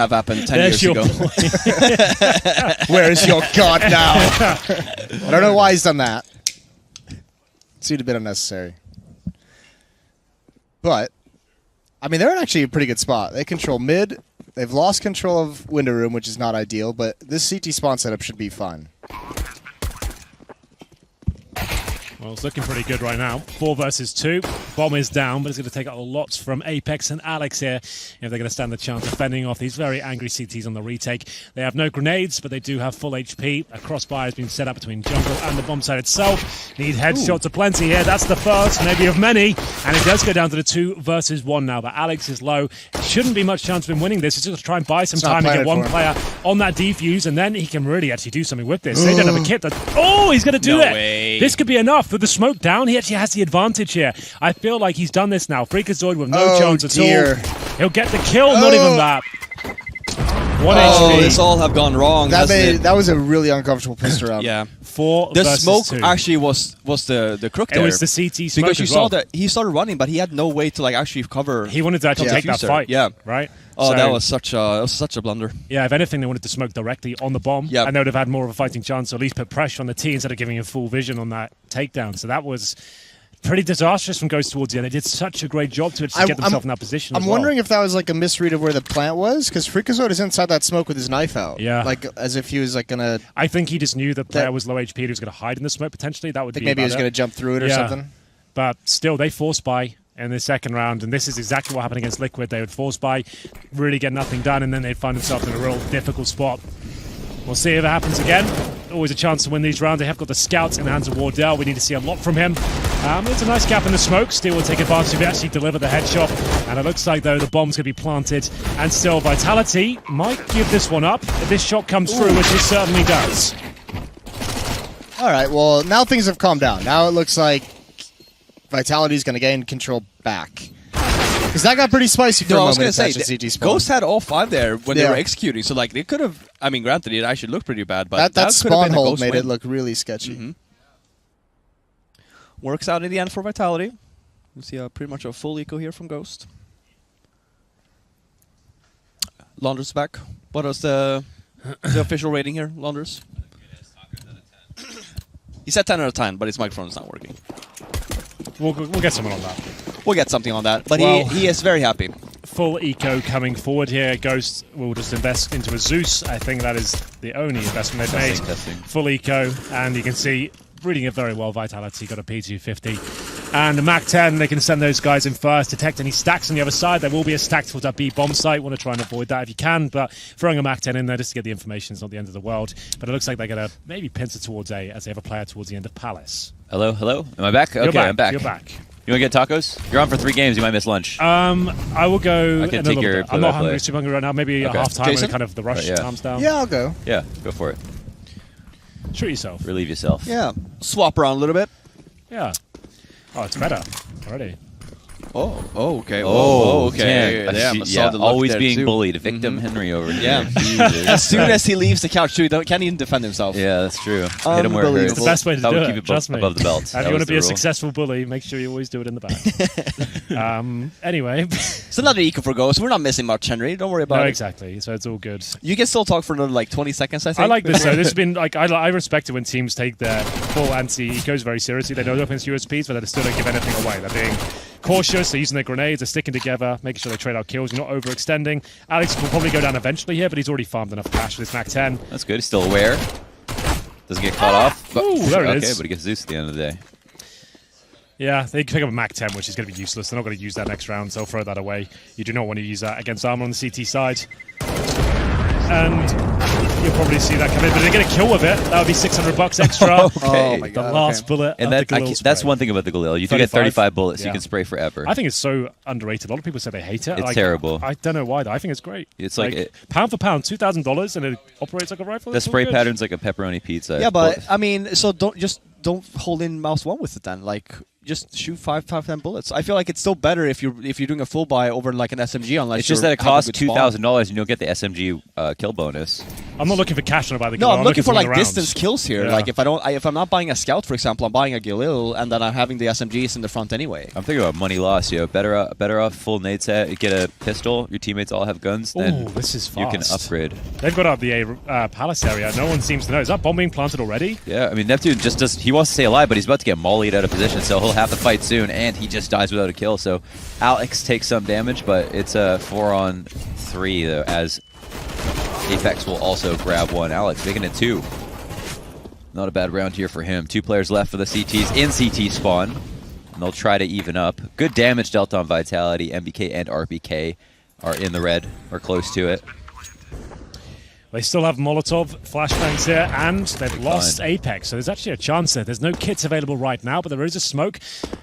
have happened 10 years ago. Where is your god now? I don't know why he's done that. Seemed a bit unnecessary. But, I mean, they're in actually a pretty good spot. They control mid. They've lost control of window room, which is not ideal, but this CT spawn setup should be fun. Well, it's looking pretty good right now. 4 versus 2. Bomb is down, but it's going to take a lot from Apex and Alex here if they're going to stand the chance of fending off these very angry CTs on the retake. They have no grenades, but they do have full HP. A crossbar has been set up between jungle and the bomb site itself. Need headshots aplenty here. That's the first, maybe of many. And it does go down to the 2 versus 1 now, but Alex is low. Shouldn't be much chance of him winning this. He's just to try and buy some time and get one player on that defuse, and then he can really actually do something with this. They don't have a kit. Oh, he's going to do it. Way. This could be enough. With the smoke down, he actually has the advantage here. I feel like he's done this now. Freakazoid with no chance at all. He'll get the kill, not even that. 1 HP. This all have gone wrong. That was a really uncomfortable piss around. Yeah. 4 The versus smoke 2. actually was the crook there. It was the CT smoke because you as saw well. that he started running, but he had no way to like actually cover. He wanted to actually take that fight. Yeah. Right. Oh, So, that was such a blunder. Yeah, if anything, they wanted to smoke directly on the bomb, Yep. and they would have had more of a fighting chance, or at least put pressure on the T instead of giving him full vision on that takedown. So that was pretty disastrous from Ghost towards the end. They did such a great job to actually get themselves in that position. I'm wondering if that was like a misread of where the plant was, because Freakazoid is inside that smoke with his knife out. Yeah. Like as if he was like gonna. I think he just knew the player was low HP and he was going to hide in the smoke potentially. That would be Maybe he was about gonna it. jump through it or something. But still, they force buy in the second round, and this is exactly what happened against Liquid. They would force buy, really get nothing done, and then they'd find themselves in a real difficult spot. We'll see if it happens again. Always a chance to win these rounds. They have got the scouts in the hands of Wardell. We need to see a lot from him. There's a nice gap in the smoke. Steel will take advantage of it, actually deliver the headshot. And it looks like, though, the bomb's going to be planted. And still, Vitality might give this one up if this shot comes through, which it certainly does. All right, well, now things have calmed down. Now it looks like Vitality's going to gain control back. Because that got pretty spicy for a moment. I was going to say, Ghost had all 5 there when they were executing. So, like, they could have, I mean, granted, it actually looked pretty bad, but that spawn hold made win. it look really sketchy. Works out in the end for Vitality. You see pretty much a full eco here from Ghost. Launders back. What was the official rating here, Launders? He said 10 out of 10, but his microphone is not working. We'll get someone on that. We'll get something on that, but Well, he is very happy. Full eco coming forward here. Ghost will just invest into a Zeus. I think that is the only investment they've made. Full eco, and you can see, reading it very well, Vitality got a P250. And a MAC-10, they can send those guys in first, detect any stacks on the other side. There will be a stack towards that B bomb site. Want to try and avoid that if you can, but throwing a MAC-10 in there just to get the information is not the end of the world. But it looks like they're going to maybe pincer towards A as they have a player towards the end of Palace. Hello? Am I back? Okay, I'm back. You're back. You want to get tacos? You're on for 3 games. You might miss lunch. I will go. I can take your I'm not play-by-play. super hungry right now. Maybe a half time when kind of the rush calms down. Yeah, I'll go. Yeah, go for it. Treat yourself. Relieve yourself. Yeah. Swap around a little bit. Yeah. Oh, it's better already. Oh, okay. Oh, okay. damn. Yeah, always being bullied. Victim Henry over here. Yeah. As soon as he leaves the couch, too, he can't even defend himself. Yeah, that's true. Hit him where it hurts. It's the best way to do it. Trust me. Above the belt. If you want to be a successful bully, make sure you always do it in the back. Anyway. It's another eco for Ghost. We're not missing much, Henry. Don't worry about it. Exactly. So it's all good. You can still talk for another, like, 20 seconds, I think. I like this, though. This has been, like, I respect it when teams take their full anti-ecos very seriously. They know they're up against USPs, but they still don't give anything away. They're being cautious, they're using their grenades, they're sticking together, making sure they trade out kills, you're not overextending. Alex will probably go down eventually here, but he's already farmed enough cash with this MAC-10. That's good. He's still aware. Doesn't get caught off. Ooh, there it is. Okay, but he gets Zeus at the end of the day. Yeah, they pick up a MAC-10, which is going to be useless. They're not going to use that next round, so they'll throw that away. You do not want to use that against armor on the CT side. And you'll probably see that come in, but they're going to kill with it. That would be $600 extra. Okay. Oh my The God, last bullet And of the Galil that's spray. one thing about the Galil. You do get 35 bullets, so you can spray forever. I think it's so underrated. A lot of people say they hate it. It's terrible. I don't know why, though. I think it's great. It's like pound for pound, $2,000, and it operates like a rifle. the spray pattern's like a pepperoni pizza. Yeah, but, I mean, so don't hold in mouse 1 with it then. Like, just shoot 10 bullets. I feel like it's still better if you're doing a full buy over like an SMG. Unless it's just that it costs $2,000 and you'll get the SMG kill bonus. I'm not looking for cash on about the No, Galil. I'm looking for win like the rounds. distance kills here. Yeah. Like if I'm not buying a scout, for example, I'm buying a Galil, and then I'm having the SMGs in the front anyway. I'm thinking about money loss. Better off full nade set. You get a pistol. Your teammates all have guns. Then Ooh, this is you can fast. upgrade. They've got up the A palace area. No one seems to know. Is that bomb being planted already? Yeah, I mean Neptune just does. He wants to stay alive, but he's about to get mollied out of position, so he'll have to fight soon. And he just dies without a kill. So Alex takes some damage, but it's a 4-on-3 though, as Apex will also grab one. Alex making it 2. Not a bad round here for him. 2 players left for the CTs in CT spawn. And they'll try to even up. Good damage dealt on Vitality. MBK and RBK are in the red, or close to it. They still have Molotov flashbangs here, and they've lost Apex. So there's actually a chance there. There's no kits available right now, but there is a smoke,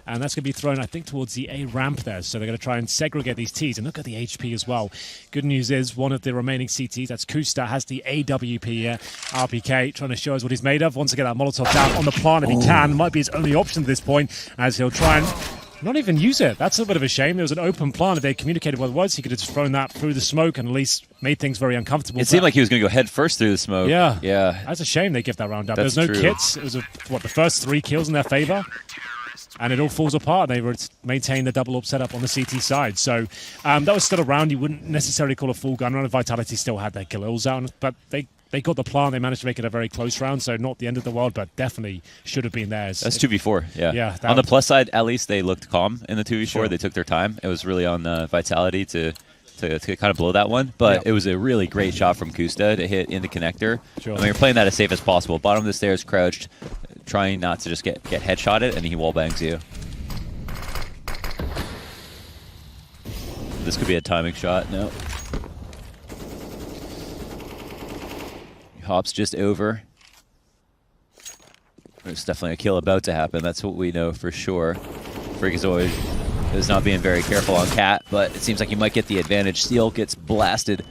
and that's going to be thrown, I think, towards the A ramp there. So they're going to try and segregate these Ts, and look at the HP as well. Good news is one of the remaining CTs, that's Kusta, has the AWP here. RPK trying to show us what he's made of. Wants to get that Molotov down on the plant if he can. Might be his only option at this point, as he'll try and not even use it. That's a bit of a shame. There was an open plant. If they communicated what it was, he could have just thrown that through the smoke and at least made things very uncomfortable. It seemed like he was going to go head first through the smoke. Yeah. Yeah. That's a shame they give that round up. That's There's no true. kits. It was, the first 3 kills in their favor? And it all falls apart. They were maintained the double up setup on the CT side. So that was still a round you wouldn't necessarily call a full gun round. Vitality still had their Galils out, but they got the plant. They managed to make it a very close round, so not the end of the world, but definitely should have been theirs. That's 2v4, yeah. Yeah, On the plus side, at least they looked calm in the 2v4. Sure. They took their time. It was really on Vitality to kind of blow that one. But it was a really great shot from Kusta to hit in the connector. Sure. I mean, you're playing that as safe as possible. Bottom of the stairs, crouched, trying not to just get headshotted, and he wallbangs you. This could be a timing shot. No. Hops just over. There's definitely a kill about to happen. That's what we know for sure. Freakazoid is not being very careful on Cat, but it seems like he might get the advantage. Steel gets blasted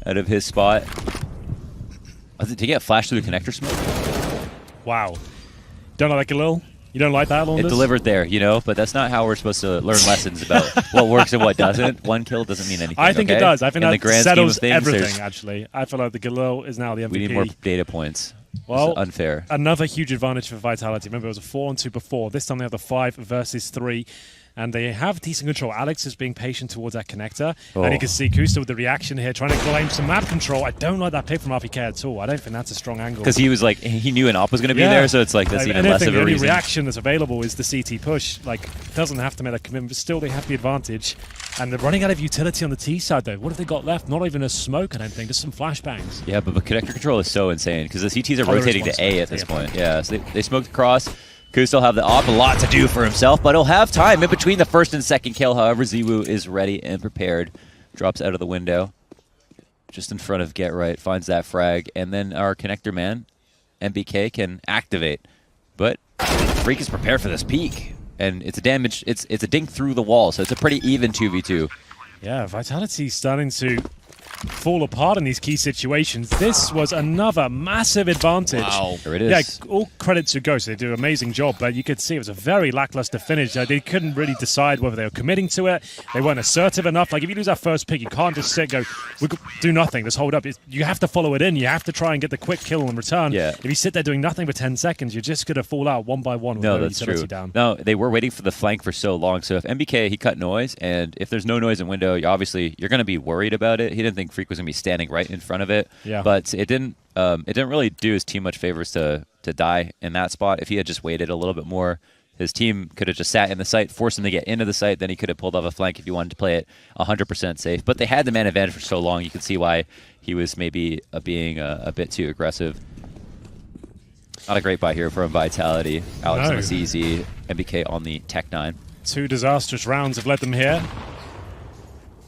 out of his spot. Did he get flashed through the connector smoke? Wow. Don't like that, Galil? You don't like that, Launders? It delivered there, but that's not how we're supposed to learn lessons about what works and what doesn't. One kill doesn't mean anything. I think it does. I think in that the grand settles scheme of things, everything, actually. I feel like the Galil is now the MVP. we need more data points. Well, it's unfair. Another huge advantage for Vitality. Remember, it was a 4-on-2 before. This time they have the 5 versus 3. And they have decent control. Alex is being patient towards that connector. And you can see Kusta with the reaction here, trying to claim some map control. I don't like that pick from RPK at all. I don't think that's a strong angle. Because he was like, he knew an op was going to be there, so it's like that's even less of a the only reason. reaction that's available is the CT push. Like, doesn't have to make that commitment, but still they have the advantage. And they're running out of utility on the T side, though. What have they got left? Not even a smoke, I don't think. Just some flashbangs. Yeah, but the connector control is so insane because the CTs are rotating to A at this point. Yeah, so they smoked across. Kusta will have the op, a lot to do for himself, but he'll have time in between the first and second kill. However, Ziwu is ready and prepared. Drops out of the window. Just in front of Get Right. Finds that frag. And then our connector man, MBK, can activate. But Freak is prepared for this peek. And it's a damage, it's a dink through the wall, so it's a pretty even 2v2. Yeah, Vitality's starting to fall apart in these key situations. This was another massive advantage. Wow. There it is. Yeah, all credit to Ghost. They do an amazing job, but you could see it was a very lackluster finish. They couldn't really decide whether they were committing to it. They weren't assertive enough. Like, if you lose that first pick, you can't just sit and go, we do nothing, just hold up. You have to follow it in. You have to try and get the quick kill in return. Yeah. If you sit there doing nothing for 10 seconds, you're just going to fall out one by one with No, no that's utility true. down. No, they were waiting for the flank for so long. So if MBK, he cut noise, and if there's no noise in window, you're going to be worried about it. He didn't think Freak was going to be standing right in front of it. Yeah. But it didn't really do his team much favors to die in that spot. If he had just waited a little bit more, his team could have just sat in the site, forced him to get into the site, then he could have pulled off a flank if he wanted to play it 100% safe. But they had the man advantage for so long, you can see why he was maybe being a bit too aggressive. Not a great buy here from Vitality. Alex on the CZ, MBK on the Tech 9. 2 disastrous rounds have led them here.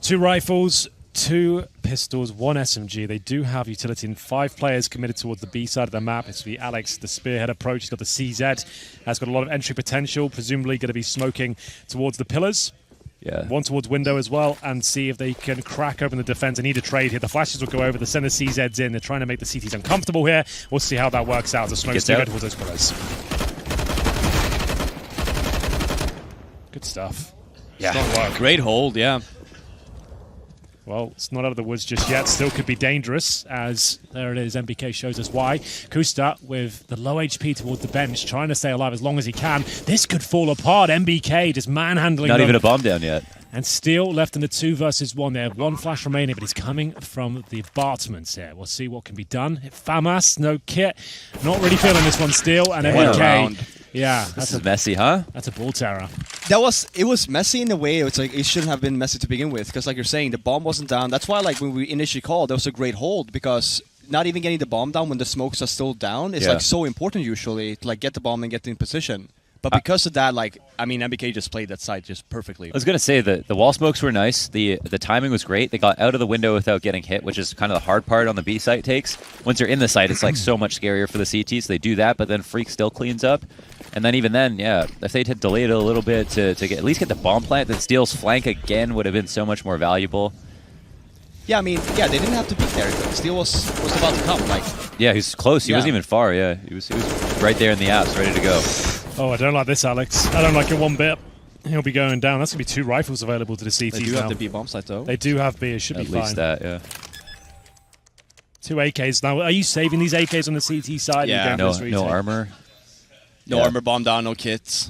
2 rifles, 2 pistols, 1 SMG. They do have utility in 5 players committed towards the B side of the map. It's the Alex, the spearhead approach. He's got the CZ. Has got a lot of entry potential. Presumably going to be smoking towards the pillars. Yeah. 1 towards window as well, and see if they can crack open the defense. They need a trade here. The flashes will go over. They send the CZs in. They're trying to make the CTs uncomfortable here. We'll see how that works out. The smokes do go towards those pillars. Good stuff. Yeah. Strong work. Great hold, yeah. Well, it's not out of the woods just yet. Still could be dangerous, as there it is. MBK shows us why. Kusta with the low HP towards the bench, trying to stay alive as long as he can. This could fall apart. MBK just manhandling Not them. even a bomb down yet. And Steel left in the 2 versus 1 there. 1 flash remaining, but he's coming from the apartments here. We'll see what can be done. Famas, no kit. Not really feeling this one, Steel. And MBK. Yeah, This is messy, huh? that's a ball terror. It was messy in a way. It's like it shouldn't have been messy to begin with, because like you're saying, the bomb wasn't down. That's why, like when we initially called, there was a great hold, because not even getting the bomb down when the smokes are still down is like so important usually to like get the bomb and get in position. But because of that, like I mean, MBK just played that side just perfectly. I was gonna say the wall smokes were nice. The timing was great. They got out of the window without getting hit, which is kind of the hard part on the B site takes. Once you're in the site, it's like so much scarier for the CT. So they do that, but then Freak still cleans up. And then even then, yeah, if they'd had delayed it a little bit to at least get the bomb plant, then Steel's flank again would have been so much more valuable. Yeah, I mean, yeah, they didn't have to be there. Steel was about to come. Like, yeah, he was close. He Yeah. wasn't even far. Yeah, he was right there in the apps, ready to go. Oh, I don't like this, Alex. I don't like it one bit. He'll be going down. That's going to be 2 rifles available to the CTs they do now. have the B bomb site though. They do have B. It should At be least fine. that, yeah. 2 AKs. Now, are you saving these AKs on the CT side? Yeah. Are you going for No, this retake? no armor. No Yeah. armor bomb down, no kits.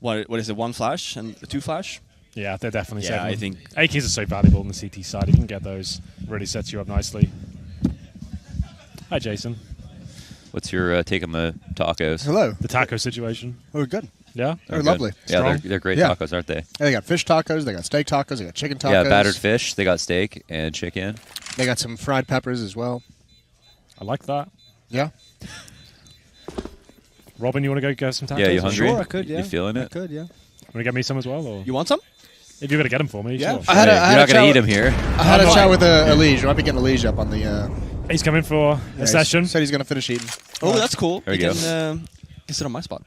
What is it? 1 flash and 2 flash? Yeah, they're definitely Yeah, saving I them. think- AKs are so valuable on the CT side. You can get those. Really sets you up nicely. Hi, Jason. What's your take on the tacos? Hello. The taco situation. Oh, we're good. Yeah? They're good. lovely. Yeah, Strong? they're great Yeah. tacos, aren't they? They got fish tacos, they got steak tacos, they got chicken tacos. Yeah, battered fish. They got steak and chicken. They got some fried peppers as well. I like that. Yeah. Robin, you want to go get some tacos? Yeah, you hungry? Sure, I could. Yeah, You feeling I it? could. Yeah. Want to get me some as well? Or You want some? if you're going to get them for me, Yeah. sure. I had a- Hey, I had you're a not gonna chat eat with- them here. I had a I'm chat not- with Elige. I might be getting Elige up on the. He's coming for a session. Said he's going to finish eating. Oh, that's cool. There you you can sit on my spot.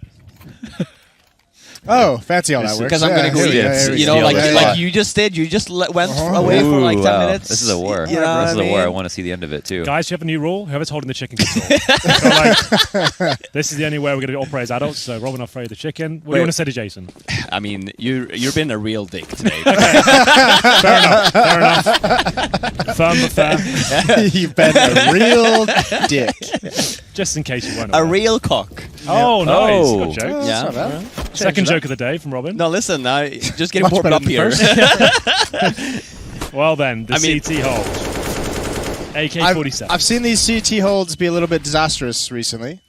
Oh, fancy how that works. Because I'm gonna go here eat. we yeah, here we You go. know, Yeah, like yeah, like yeah. you just did. You just went Uh-huh. away for like 10 Ooh, wow. minutes. This is a war. You know This is what I a war. I mean? want to see the end of it too. Guys, you have a new rule. Whoever's holding the chicken control. So, like, this is the only way we're going to operate as adults. So, Robin, I'll throw you the chicken. What do Wait. you want to say to Jason? I mean, you're being a real dick today. Fair enough. Fair enough. Firm but fair. You've been a real dick. Just in case you weren't. A aware. real cock. Oh, nice. Oh. Good joke. Yeah. That's not bad. Second it up. joke of the day from Robin. No, listen. I just getting Much warmed better up than here. the Well, then, the I mean- CT hold. AK-47. I've seen these CT holds be a little bit disastrous recently.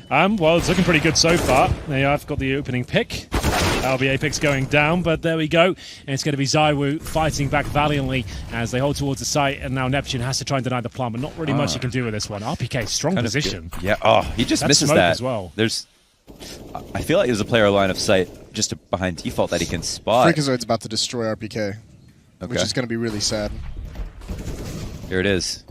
Well, it's looking pretty good so far. There I've got the opening pick. That'll be Apex going down, but there we go. And it's going to be Zywoo fighting back valiantly as they hold towards the site, and now Neptune has to try and deny the plant, but not really much he can do with this one. RPK, strong Kind of position. good. Yeah. Oh, he just That's misses smoke that as well. I feel like there's a player line of sight just behind default that he can spot. Freakazoid's about to destroy RPK, which Okay. is going to be really sad. Here it is.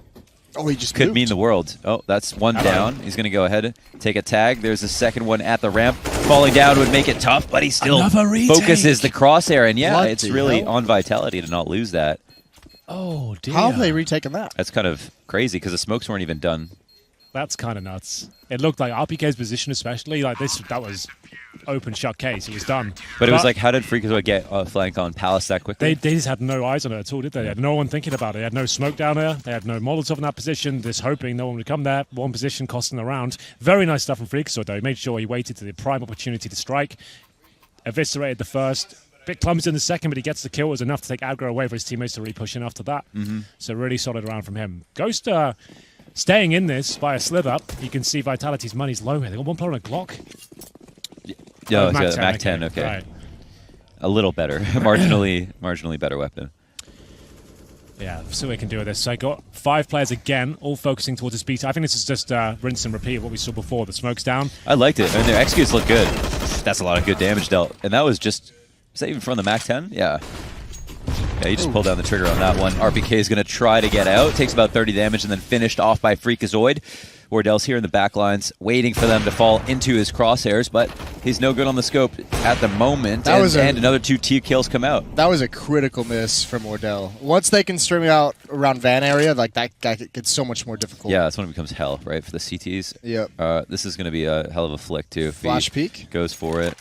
Oh, he just Could moved. mean the world. Oh, that's one down. He's going to go ahead, take a tag. There's a second one at the ramp. Falling down would make it tough, but he still Another retake. focuses the crosshair. And yeah, What it's the really hell? on Vitality to not lose that. Oh, dear. How have they retaken that? That's kind of crazy because the smokes weren't even done. That's kind of nuts. It looked like RPK's position especially, like this, that was open shut case. It was done. But it was like, how did Freakazoid get a flank on Palace that quickly? They just had no eyes on it at all, did they? They had no one thinking about it. They had no smoke down there. They had no Molotov in that position, just hoping no one would come there. One position costing the round. Very nice stuff from Freakazoid, though. He made sure he waited to the prime opportunity to strike. Eviscerated the first. Bit clumsy in the second, but he gets the kill. It was enough to take aggro away for his teammates to re-push in after that. So really solid round from him. Ghost staying in this by a slither. You can see Vitality's money's low here. They got one player on a Glock. No, Oh, it's a Mac 10, okay. Right. A little better. marginally better weapon. Yeah, see what we can do with this. So I got 5 players again, all focusing towards the speed. I think this is just rinse and repeat of what we saw before. The smoke's down. I liked it. I mean, their executes look good. That's a lot of good damage dealt. And that was just... Was that even from the Mac 10? Yeah. Yeah, he just pulled down the trigger on that one. RPK is going to try to get out. Takes about 30 damage and then finished off by Freakazoid. Wardell's here in the back lines, waiting for them to fall into his crosshairs, but he's no good on the scope at the moment. That was and another 2 T kills come out. That was a critical miss from Wardell. Once they can stream out around van area, like that guy gets so much more difficult. Yeah, that's when it becomes hell, right, for the CTs. Yep. This is going to be a hell of a flick, too. If Flash he peek. goes for it.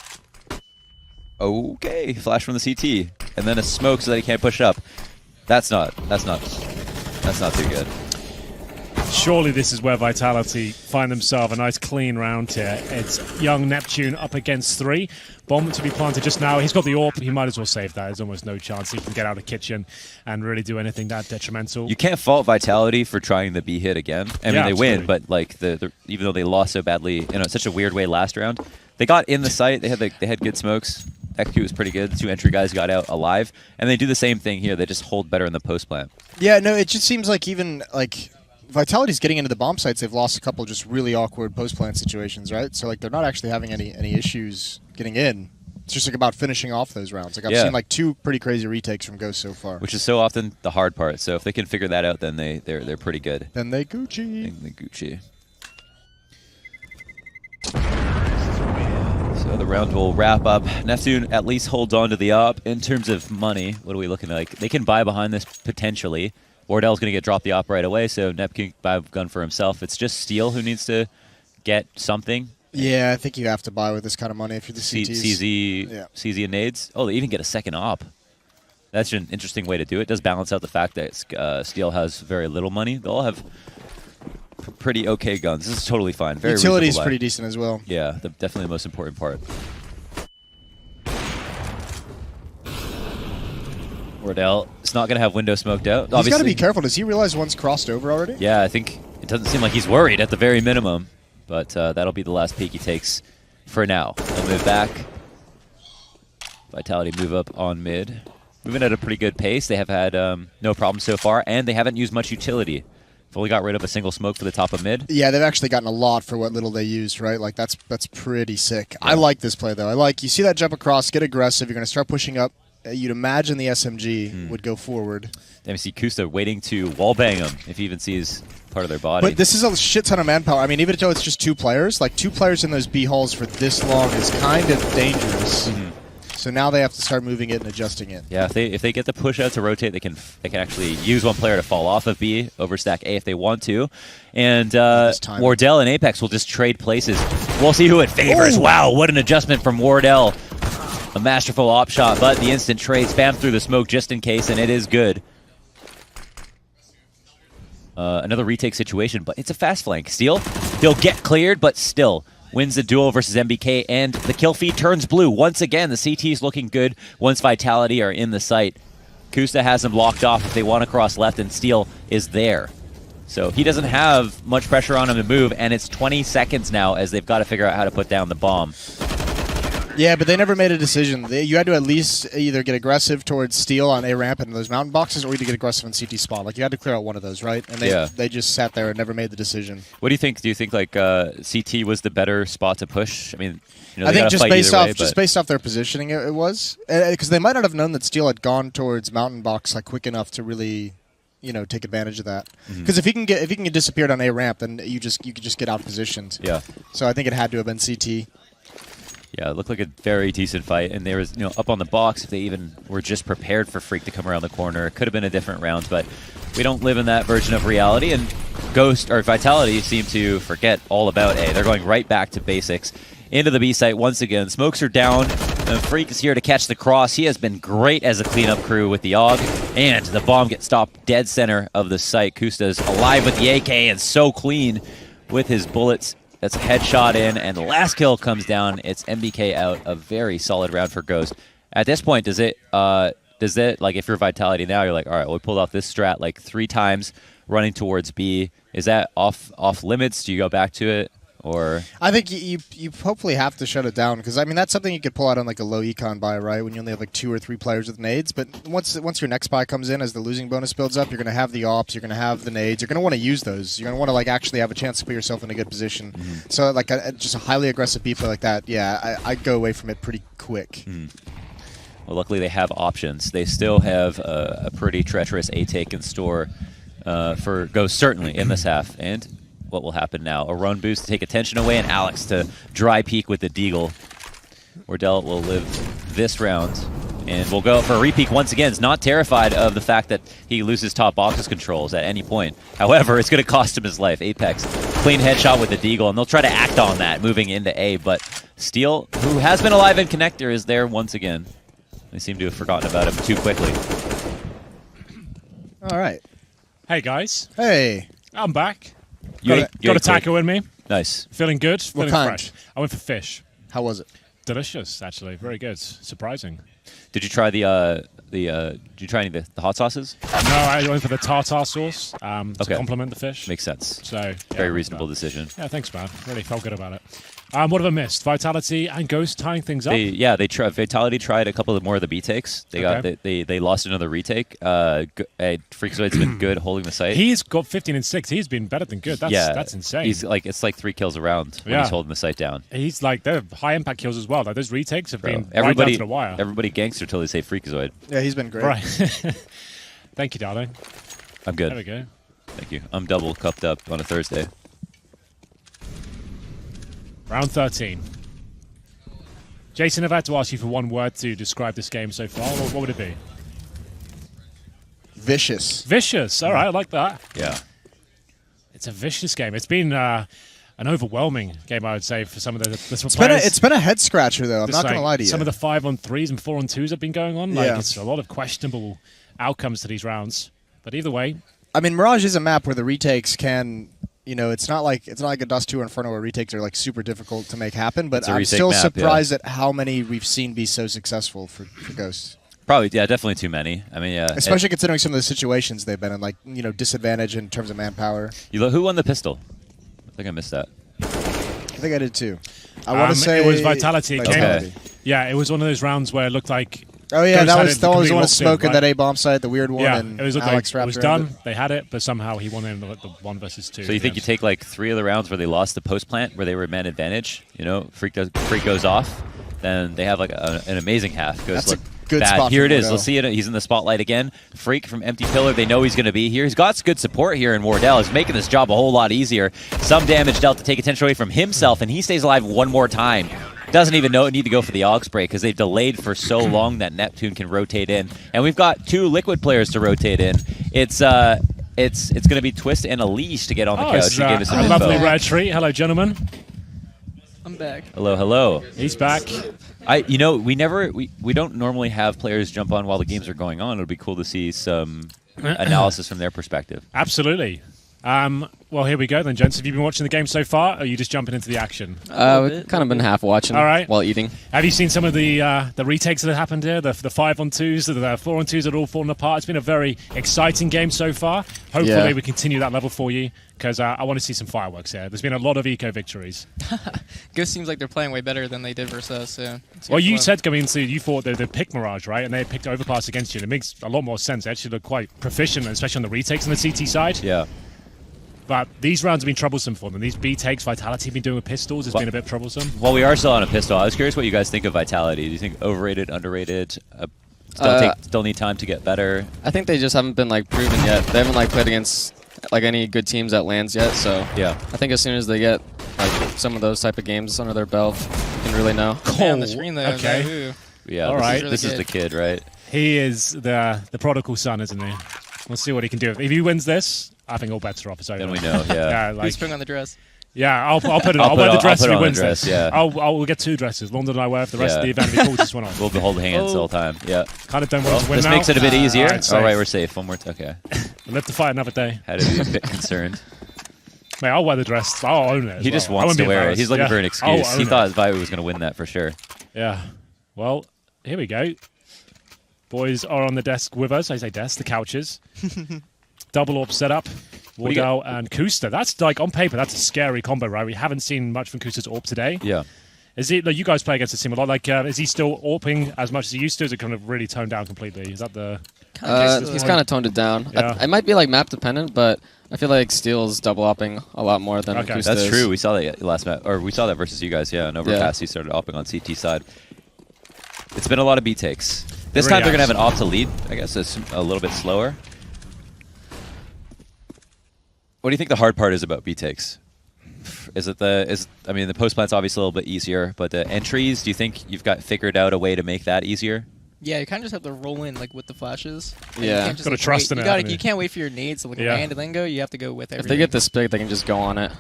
Okay, flash from the CT. And then a smoke so that he can't push up. That's not too good. Surely this is where Vitality find themselves a nice clean round here. It's young Neptune up against 3. Bomb to be planted just now. He's got the AWP. He might as well save that. There's almost no chance he can get out of kitchen and really do anything that detrimental. You can't fault Vitality for trying the B hit again. I mean, they win, but like even though they lost so badly, such a weird way last round, they got in the site. They had good smokes. XQ was pretty good. The 2 entry guys got out alive, and they do the same thing here. They just hold better in the post plant. Yeah, no, it just seems like even like Vitality's getting into the bomb sites. They've lost a couple just really awkward post plant situations, right? So like they're not actually having any issues getting in. It's just like about finishing off those rounds. Like I've seen like 2 pretty crazy retakes from Ghost so far, which is so often the hard part. So if they can figure that out, then they're pretty good. Then they Gucci. So the round will wrap up. Neptune at least holds on to the op. In terms of money, what are we looking like? They can buy behind this potentially. Wardell's going to get dropped the op right away, so Nep can buy a gun for himself. It's just Steel who needs to get something. Yeah, I think you have to buy with this kind of money if you're the CTs. CZ and nades. Oh, they even get a second op. That's an interesting way to do it. It does balance out the fact that Steel has very little money. They'll all have pretty okay guns. This is totally fine. Very Utility's pretty decent as well. Yeah, definitely the most important part. Wardell is not going to have window smoked out. He's got to be careful. Does he realize one's crossed over already? Yeah, I think it doesn't seem like he's worried at the very minimum. But that'll be the last peek he takes for now. They'll move back. Vitality move up on mid. Moving at a pretty good pace. They have had no problems so far, and they haven't used much utility. They've only got rid of a single smoke for the top of mid. Yeah, they've actually gotten a lot for what little they used, right? Like that's pretty sick. Yeah. I like this play though. You see that jump across, get aggressive. You're going to start pushing up. You'd imagine the SMG would go forward. Then we see Kusta waiting to wallbang him if he even sees part of their body. But this is a shit ton of manpower. I mean, even though it's just 2 players, like 2 players in those B halls for this long is kind of dangerous. So now they have to start moving it and adjusting it. Yeah, if they get the push out to rotate, they can actually use one player to fall off of B, overstack A if they want to. And Wardell and Apex will just trade places. We'll see who it favors. Ooh. Wow, what an adjustment from Wardell. A masterful op shot, but the instant trade spam through the smoke just in case, and it is good. Another retake situation, but it's a fast flank. Steel, he'll get cleared, but still wins the duel versus MBK, and the kill feed turns blue. Once again, the CT is looking good once Vitality are in the site. Kusta has them locked off if they want to cross left, and Steel is there. So he doesn't have much pressure on him to move, and it's 20 seconds now as they've got to figure out how to put down the bomb. Yeah, but they never made a decision. You had to at least either get aggressive towards Steel on A ramp and those mountain boxes, or you get aggressive on CT spawn. Like you had to clear out one of those, right? And they just sat there and never made the decision. What do you think? Do you think like CT was the better spot to push? I mean, I think just based off their positioning, it was because they might not have known that Steel had gone towards mountain box like quick enough to really, take advantage of that. Because if he can get disappeared on A ramp, then you could just get out positioned. Yeah. So I think it had to have been CT. Yeah, it looked like a very decent fight, and there was, up on the box, if they even were just prepared for Freak to come around the corner, it could have been a different round, but we don't live in that version of reality, and Vitality seem to forget all about A. They're going right back to basics. Into the B site once again. Smokes are down, and Freak is here to catch the cross. He has been great as a cleanup crew with the AUG, and the bomb gets stopped dead center of the site. Kusta's alive with the AK and so clean with his bullets. That's a headshot in, and the last kill comes down. It's MBK out. A very solid round for Ghost. At this point, does it like if you're Vitality now, you're like, all right, well, we pulled off this strat like 3 times, running towards B. Is that off limits? Do you go back to it, or? I think you hopefully have to shut it down because I mean that's something you could pull out on like a low econ buy, right? When you only have like 2 or 3 players with nades. But once your next buy comes in, as the losing bonus builds up, you're going to have the ops, you're going to have the nades, you're going to want to use those. You're going to want to like actually have a chance to put yourself in a good position. So like just a highly aggressive B play like that, yeah, I'd go away from it pretty quick. Well, luckily they have options. They still have a pretty treacherous A take in store for Ghost certainly in this half. And what will happen now? A run boost to take attention away, and Alex to dry peek with the deagle. Wardell will live this round, and we'll go for a repeek once again. He's not terrified of the fact that he loses top boxes controls at any point. However, it's going to cost him his life. Apex, clean headshot with the deagle, and they'll try to act on that moving into A, but Steel, who has been alive in connector, is there once again. They seem to have forgotten about him too quickly. All right. Hey guys, Hey. I'm back. You Got a taco in me. Nice. Feeling good. What Feeling kind? fresh. I went for fish. How was it? Delicious, actually. Very good. Surprising. Did you try did you try any of the hot sauces? No, I went for the tartar sauce to Okay. complement the fish. Makes sense. So yeah, Very not reasonable bad. decision. Yeah, thanks, man. Really felt good about it. What have I missed? Vitality and Ghost tying things up. Vitality tried a couple of more of the B takes. They lost another retake. Freakazoid's been good holding the site. He's got 15 and 6. He's been better than good. That's insane. He's like it's like 3 kills around when Yeah. he's holding the site down. He's like they're high impact kills as well. Like those retakes have been right Everybody, down to the wire. everybody gangster till they say Freakazoid. Yeah, he's been great. Right. Thank you, darling. I'm good. There we go. Thank you. I'm double cupped up on a Thursday. Round 13. Jason, if I had to ask you for one word to describe this game so far, what would it be? Vicious. Vicious. All right, I like that. Yeah. It's a vicious game. It's been an overwhelming game, I would say, for some of the It's been a head scratcher though. I'm not gonna lie to you. Some of the 5-on-3s and 4-on-2s have been going on. Like Yeah. it's a lot of questionable outcomes to these rounds. But either way, I mean, Mirage is a map where the retakes can, it's not like a Dust 2 or Inferno where retakes are like super difficult to make happen. But It's a I'm retake still map, surprised at how many we've seen be so successful for Ghosts. Probably, yeah, definitely too many. I mean, yeah. Especially considering some of the situations they've been in, like disadvantage in terms of manpower. Who won the pistol? I think I missed that. I think I did too. I want to say it was Vitality. It came- Okay. yeah, it was one of those rounds where it looked like Oh yeah, Ghost that had was it the one completely with locked in, smoke in right? that A bomb site, the weird one. yeah, and it was looked Alex like it wrapped was around done. They had it, but somehow he won in the 1 versus 2. So you think you take like 3 of the rounds where they lost the post plant, where they were man advantage? Freak goes off, then they have like an amazing half. Goes That's a look good bad. spot Here for it is. Wardell. Let's see it. He's in the spotlight again. Freak from Empty Pillar. They know he's going to be here. He's got good support here in Wardell. He's making this job a whole lot easier. Some damage dealt to take attention away from himself, and he stays alive one more time. Doesn't even need to go for the Aux break because they've delayed for so long that Neptune can rotate in. And we've got 2 Liquid players to rotate in. It's going to be Twist and Elise to get on the couch it's and give us some a info. lovely rare treat. Hello, gentlemen. I'm back. Hello, hello. He's back. We don't normally have players jump on while the games are going on. It'll be cool to see some analysis from their perspective. Absolutely. Well, here we go then, gents. Have you been watching the game so far, or are you just jumping into the action? We've kind of been half watching All right. while eating. Have you seen some of the retakes that have happened here? The 5-on-2s, the 4-on-2s that are all falling apart. It's been a very exciting game so far. Hopefully Yeah. we continue that level for you, because I want to see some fireworks here. There's been a lot of eco victories. Ghost seems like they're playing way better than they did versus us. So Well, you said coming into, you thought they'd pick Mirage, right? And they picked Overpass against you. And it makes a lot more sense. They actually look quite proficient, especially on the retakes on the CT side. Yeah. But these rounds have been troublesome for them. These B takes, Vitality have been doing with pistols. It's been a bit troublesome. While we are still on a pistol, I was curious what you guys think of Vitality. Do you think overrated, underrated? Still need time to get better? I think they just haven't been proven yet. They haven't played against any good teams at lands yet. So Yeah. I think as soon as they get some of those type of games under their belt, you can really know. on the screen though. Okay. Who? Yeah. All this right. Is, this is the kid, right? He is the prodigal son, isn't he? We'll see what he can do. If he wins this, I think all bets are off. It's over. Then we know. Yeah. Who's putting on the dress? I'll put it. I'll I'll wear put- the dress I'll if put he on wins the dress, this. yeah. We'll get 2 dresses. London and I wear for the rest of the Yeah. event. If he pulls this one off. We'll be holding hands the whole time. Yeah. Kind of don't want to win This now. makes it a bit easier. All right, safe. All right, we're safe. One more. Okay. We'll live to fight another day. Had to be a bit concerned. Mate, I'll wear the dress. I'll own it. as He just well. I wants won't to be wear it. embarrassed. He's looking Yeah. for an I'll excuse. He own thought it. Vibe was going to win that for sure. Yeah. Well, here we go. Boys are on the desk with us. I say desk, the couches. Double AWP setup. do you Wardell and Kusta. That's on paper, that's a scary combo, right? We haven't seen much from Kusta's AWP today. Yeah. Is he? You guys play against the team a lot. Is he still AWPing as much as he used to? Is it kind of really toned down completely? Is that the? He's kind of toned it down. Yeah. It might be map dependent, but I feel like Steel's double opping a lot more than Okay. Kusta That's is. true. We saw that last match, or we saw that versus you guys. Yeah, and Overpass, he started opping on CT side. It's been a lot of B takes. This really time they're going to has. have an opt to lead. I guess it's a little bit slower. What do you think the hard part is about B takes? The post plant's obviously a little bit easier, but the entries, do you think you've got figured out a way to make that easier? Yeah, you kind of just have to roll in with the flashes. Yeah. You can't just, Gotta trust wait. in it, You haven't you? You can't wait for your nades to land and then go. You have to go with everything. If they get this big, they can just go on it.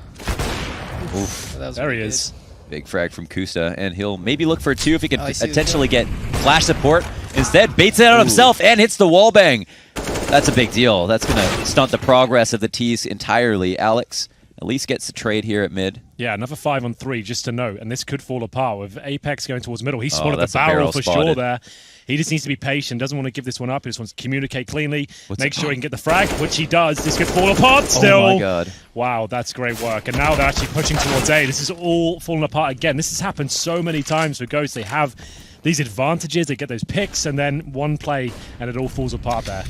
So that was There he really is. Big frag from Kusta, and he'll maybe look for 2 if he can Oh, I see potentially get flash support. Instead, baits it out himself and hits the wall bang. That's a big deal. That's going to stunt the progress of the T's entirely. Alex at least gets the trade here at mid. Yeah, another 5-on-3, just to note, and this could fall apart with Apex going towards middle. He spotted the that's a barrel for spotted. sure there. He just needs to be patient, doesn't want to give this one up. He just wants to communicate cleanly, make sure he can get the frag, which he does. This could fall apart still. Oh my god. Wow, that's great work. And now they're actually pushing towards A. This is all falling apart again. This has happened so many times for Ghost. They have these advantages, they get those picks, and then one play, and it all falls apart there.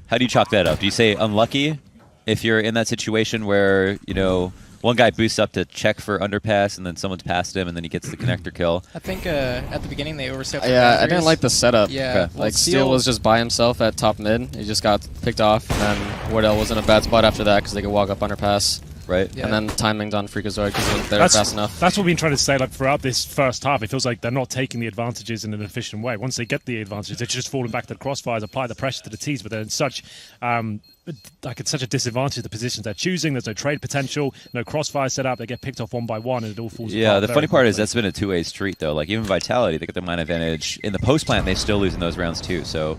How do you chalk that up? Do you say unlucky if you're in that situation where, you know, one guy boosts up to check for underpass and then someone's past him and then he gets the connector kill? I think at the beginning they overstepped. the Yeah, I boundaries. didn't like the setup. Yeah, Okay. Like, Steel was just by himself at top mid. He just got picked off, and then Wardell was in a bad spot after that because they could walk up underpass. Right? Yeah. And then timing's on Freakazoid because they're That's fast enough. That's what we've been trying to say like throughout this first half. It feels like they're not taking the advantages in an efficient way. Once they get the advantages, they're just falling back to the crossfires, apply the pressure to the T's, but they're in such it's such a disadvantage the positions they're choosing. There's no trade potential, no crossfire set up. They get picked off one by one, and it all falls apart. Yeah, the very funny part is quickly. that's been a two-way street, though. Like, even Vitality, they get the mine advantage. In the post-plant, they still lose in those rounds, too. So,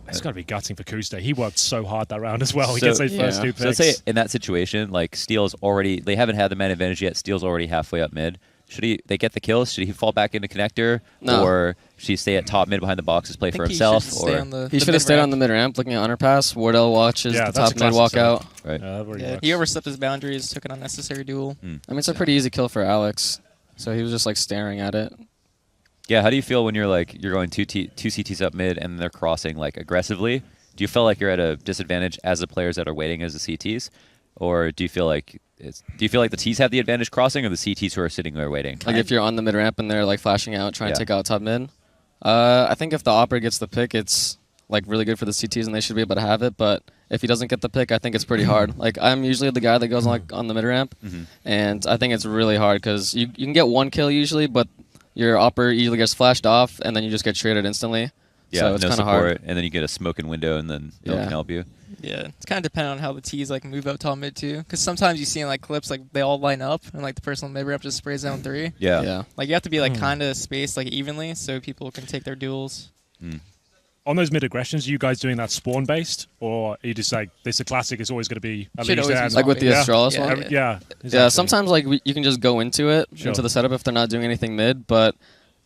It's got to be gutting for Kuste. He worked so hard that round as well. He So- gets those first two Yeah. picks. so let's say in that situation, like, Steel's already... They haven't had the man advantage yet. Steel's already halfway up mid. Should they get the kills? Should he fall back into connector? No. Or should he stay at top mid behind the boxes, play I think for he himself? should stay Or on the He should have stayed on the mid ramp looking at underpass. Wardell watches Yeah, the that's top a mid classic walk setup. out. right? that already Yeah, works. he overstepped his boundaries, took an unnecessary duel. I mean, it's a pretty easy kill for Alex. So he was just like staring at it. Yeah, how do you feel when you're going two CTs up mid and they're crossing like aggressively? Do you feel like you're at a disadvantage as the players that are waiting as the CTs, or do you feel like the Ts have the advantage crossing, or the CTs who are sitting there waiting? Like if you're on the mid ramp and they're like flashing out, trying Yeah. to take out top mid. I think if the operator gets the pick, it's like really good for the CTs and they should be able to have it. But if he doesn't get the pick, I think it's pretty hard. Like I'm usually the guy that goes like on the mid ramp, and I think it's really hard because you can get one kill usually, but your operator usually gets flashed off and then you just get traded instantly. Yeah, so it's no kind of support, hard. and then you get a smoking window, and then no one Yeah. can help you. Yeah, it's kind of dependent on how the T's like move out top mid too. Because sometimes you see in like clips like they all line up and like the person on mid ramp just sprays down three. Yeah. Yeah. Like you have to be like kind of spaced like evenly so people can take their duels. On those mid aggressions, are you guys doing that spawn based, or are you just like this? A classic is always going to be at Should least always there. be Like with the Yeah. Astralis Yeah. one. Yeah, Yeah, exactly. sometimes like you can just go into it, Sure. into the setup if they're not doing anything mid, but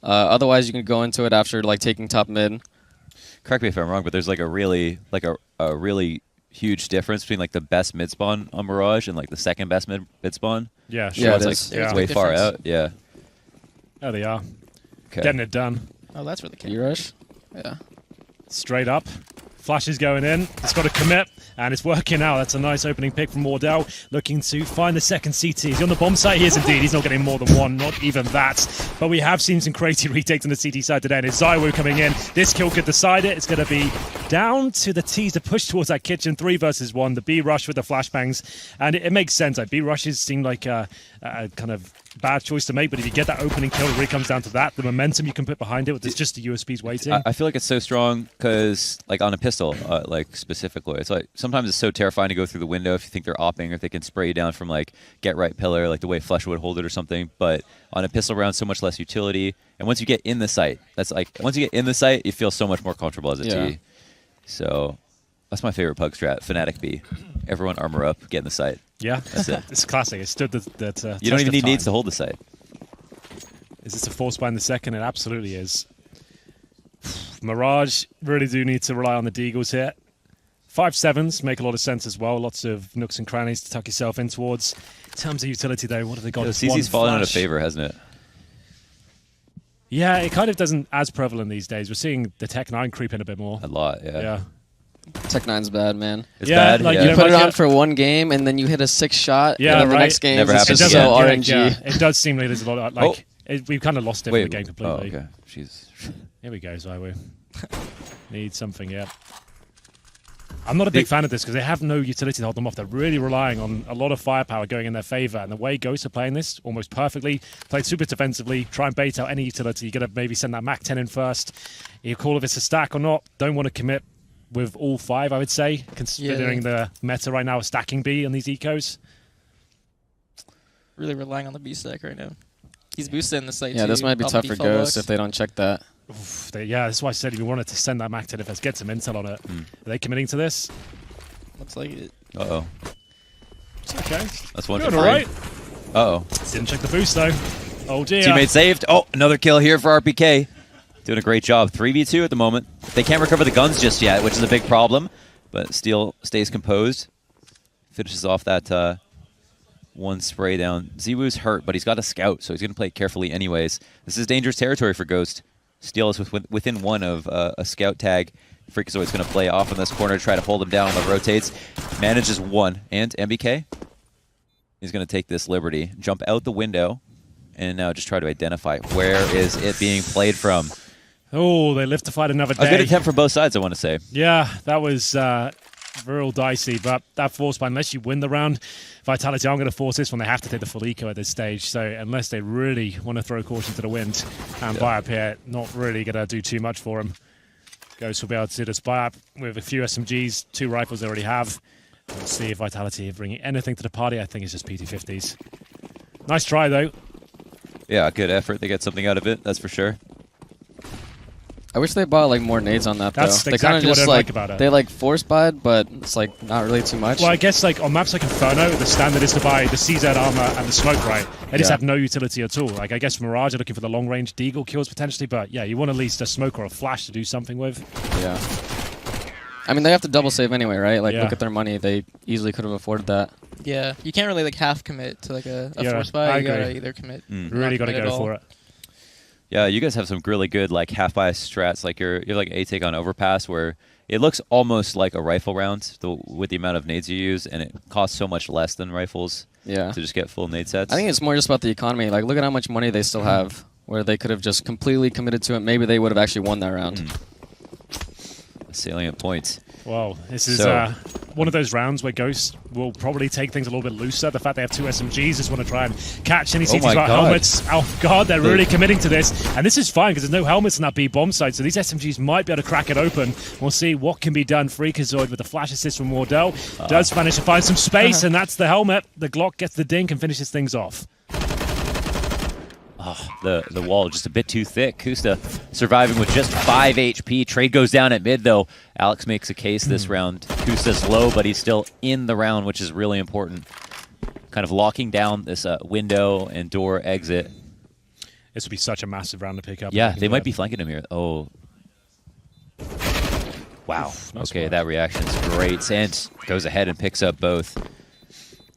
otherwise you can go into it after like taking top mid. Correct me if I'm wrong, but there's like a really huge difference between like the best mid spawn on Mirage and like the second best mid spawn. Yeah, sure. Yeah, It's it like is. There's a way big far difference. out. Yeah. There they are, Okay. getting it done. Oh, that's really cool. Mirage? Yeah. Straight up. Flash is going in. It's got to commit, and it's working out. That's a nice opening pick from Wardell, looking to find the second CT. Is he on the bomb site? He is indeed. He's not getting more than one, not even that. But we have seen some crazy retakes on the CT side today, and it's Zywoo coming in. This kill could decide it. It's going to be down to the T's to push towards that kitchen. 3 versus 1. The B rush with the flashbangs, and it makes sense. Like B rushes seem like a kind of bad choice to make, but if you get that opening kill, it really comes down to that. The momentum you can put behind it, with just the USPs waiting. I feel like it's so strong because, like, on a pistol, like, specifically, it's like sometimes it's so terrifying to go through the window if you think they're opping, or if they can spray you down from, like, get right pillar, like the way Flesh would hold it or something. But on a pistol round, so much less utility. And once you get in the sight, once you get in the sight, you feel so much more comfortable as a Yeah. T. So that's my favorite pug strat, Fnatic B. Everyone armor up, get in the sight. Yeah, That's it. it's classic. It stood that. You don't even need needs to hold the sight. Is this a force by in the second? It absolutely is. Mirage really do need to rely on the Deagles here. 5-7s make a lot of sense as well. Lots of nooks and crannies to tuck yourself in towards. In terms of utility, though, what have they got? It's one CZ's fallen out of flash. favor, hasn't it? Yeah, it kind of doesn't as prevalent these days. We're seeing the Tech 9 creep in a bit more. A lot, yeah. Yeah. Tech 9's bad, man. It's Yeah, bad. like, yeah. you You know, put it like, on for one game and then you hit a 6 shot. Yeah, and then the right. next game Never it's happens just again. so yeah, RNG. yeah, it does seem like there's a lot of, like, we've kind of lost it Wait, in the game completely. Oh, okay. Jeez. Here we go, Zywoo. Need something, yeah. I'm not a big fan of this because they have no utility to hold them off. They're really relying on a lot of firepower going in their favor. And the way Ghosts are playing this almost perfectly, played super defensively, try and bait out any utility. You got to maybe send that Mac 10 in first. You call if it's a stack or not. Don't want to commit with all 5, I would say, considering the meta right now is stacking B on these ecos. Really relying on the B stack right now. He's boosted in the site Yeah, too. this might be off tough for default Ghost box. if they don't check that. Yeah, that's why I said if you wanted to send that Mac to defense, get some intel on it. Are they committing to this? Looks like it. Uh-oh. It's okay. That's one. Doing all right. Uh-oh. Didn't check the boost, though. Oh, dear. Teammate saved. Oh, another kill here for RPK. Doing a great job. 3v2 at the moment. They can't recover the guns just yet, which is a big problem. But Steel stays composed. Finishes off that one spray down. ZywOo's hurt, but he's got a scout, so he's going to play it carefully anyways. This is dangerous territory for Ghost. Steel is within one of a scout tag. Freakazoid's going to play off in this corner to try to hold him down on the rotates. Manages one. And MBK is going to take this liberty, jump out the window, and now just try to identify where is it being played from. Oh, they live to fight another day. A good attempt from both sides, I want to say. Yeah, that was real dicey, but that force buy, unless you win the round, Vitality aren't going to force this one. They have to take the full eco at this stage, so unless they really want to throw caution to the wind, and buy up here, not really going to do too much for him. Ghost will be able to do this buy up with a few SMGs, 2 rifles they already have. We'll see if Vitality are bringing anything to the party. I think it's just PT-50s. Nice try, though. Yeah, good effort. They get something out of it, that's for sure. I wish they bought like more nades on that. That's though. exactly they what just I like about it. They like force buyed, but it's like not really too much. Well, I guess like on maps like Inferno, the standard is to buy the CZ armor and the smoke, right? They just have no utility at all. Like I guess Mirage are looking for the long range deagle kills potentially, but yeah, you want at least a smoke or a flash to do something with. Yeah. I mean, they have to double save anyway, right? Like look at their money; they easily could have afforded that. Yeah, you can't really like half commit to like a force buy. You gotta either commit. Really gotta go for it. Yeah, you guys have some really good like half bias strats. Like you have like a take on overpass where it looks almost like a rifle round with the amount of nades you use, and it costs so much less than rifles. Yeah. To just get full nade sets. I think it's more just about the economy. Like, look at how much money they still have, where they could have just completely committed to it. Maybe they would have actually won that round. Salient points. Wow, this is one of those rounds where Ghost will probably take things a little bit looser. The fact they have 2 SMGs, just want to try and catch any CTs without helmets. Oh god, they're really committing to this. And this is fine because there's no helmets in that B bomb site, so these SMGs might be able to crack it open. We'll see what can be done. Freakazoid with the flash assist from Wardell does manage to find some space, and that's the helmet. The Glock gets the dink and finishes things off. Oh, the wall just a bit too thick. Kusta surviving with just 5 HP. Trade goes down at mid, though. Alex makes a case this round. Kusta's low, but he's still in the round, which is really important. Kind of locking down this window and door exit. This would be such a massive round to pick up. Yeah, they might be flanking him here. Oh. Wow. Okay, that reaction's great. And goes ahead and picks up both.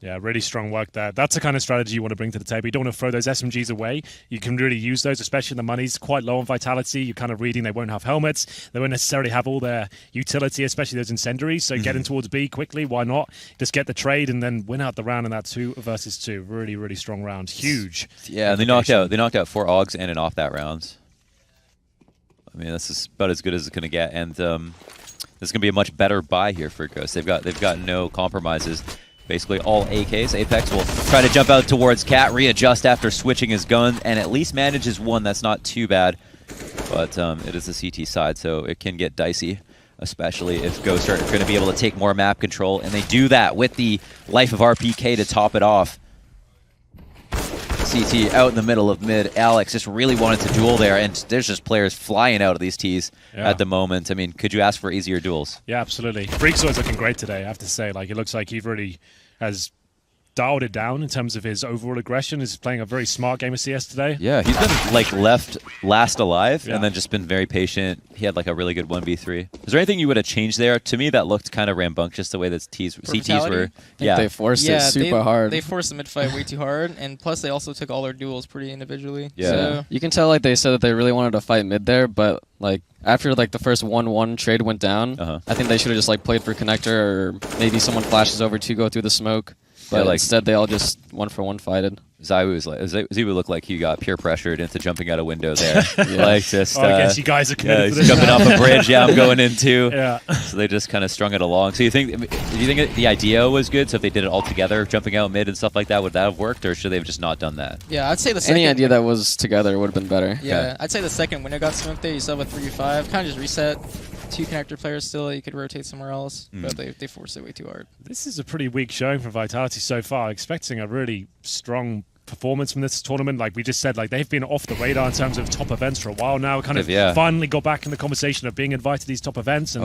Yeah, really strong work there. That's the kind of strategy you want to bring to the table. You don't want to throw those SMGs away. You can really use those, especially the money's quite low on Vitality. You're kind of reading they won't have helmets. They won't necessarily have all their utility, especially those incendiaries. So getting towards B quickly, why not? Just get the trade and then win out the round in that 2 versus 2. Really, really strong round. Huge. Yeah, they knocked out 4 AUGs and an off that round. I mean, this is about as good as it's going to get. And this is going to be a much better buy here for Ghost. They've got no compromises. Basically all AKs. Apex will try to jump out towards Cat, readjust after switching his gun, and at least manages one. That's not too bad. But it is the CT side, so it can get dicey, especially if Ghost are going to be able to take more map control, and they do that with the life of RPK to top it off. CT out in the middle of mid. Alex just really wanted to duel there, and there's just players flying out of these tees at the moment. I mean, could you ask for easier duels? Yeah, absolutely. Freakazoid's looking great today, I have to say. Like, it looks like he really has dialed it down in terms of his overall aggression. He's playing a very smart game of CS today. Yeah, he's been like left last alive and then just been very patient. He had like a really good 1v3. Is there anything you would have changed there? To me, that looked kind of rambunctious the way that CTs were. Yeah, they forced it super hard. They forced the mid fight way too hard, and plus they also took all their duels pretty individually. Yeah, so. You can tell like they said that they really wanted to fight mid there, but like after like the first 1-1 trade went down, I think they should have just like played for connector, or maybe someone flashes over to go through the smoke. But instead, they all just 1-for-1 fighted. ZywOo looked like he got peer pressured into jumping out a window there. Like just, I guess you guys are committed to this. Jumping off a bridge. Yeah, I'm going in too. Yeah. So they just kind of strung it along. So do you think the idea was good? So if they did it all together, jumping out mid and stuff like that, would that have worked, or should they have just not done that? Yeah, I'd say the second. Any idea that was together would have been better. Yeah, I'd say the second window got smoked there. You still have a 3v5. Kind of just reset. 2 connector players still. You could rotate somewhere else, but they forced it way too hard. This is a pretty weak showing from Vitality so far. Expecting a really strong performance from this tournament. Like we just said, like they've been off the radar in terms of top events for a while now. Kind of finally got back in the conversation of being invited to these top events. And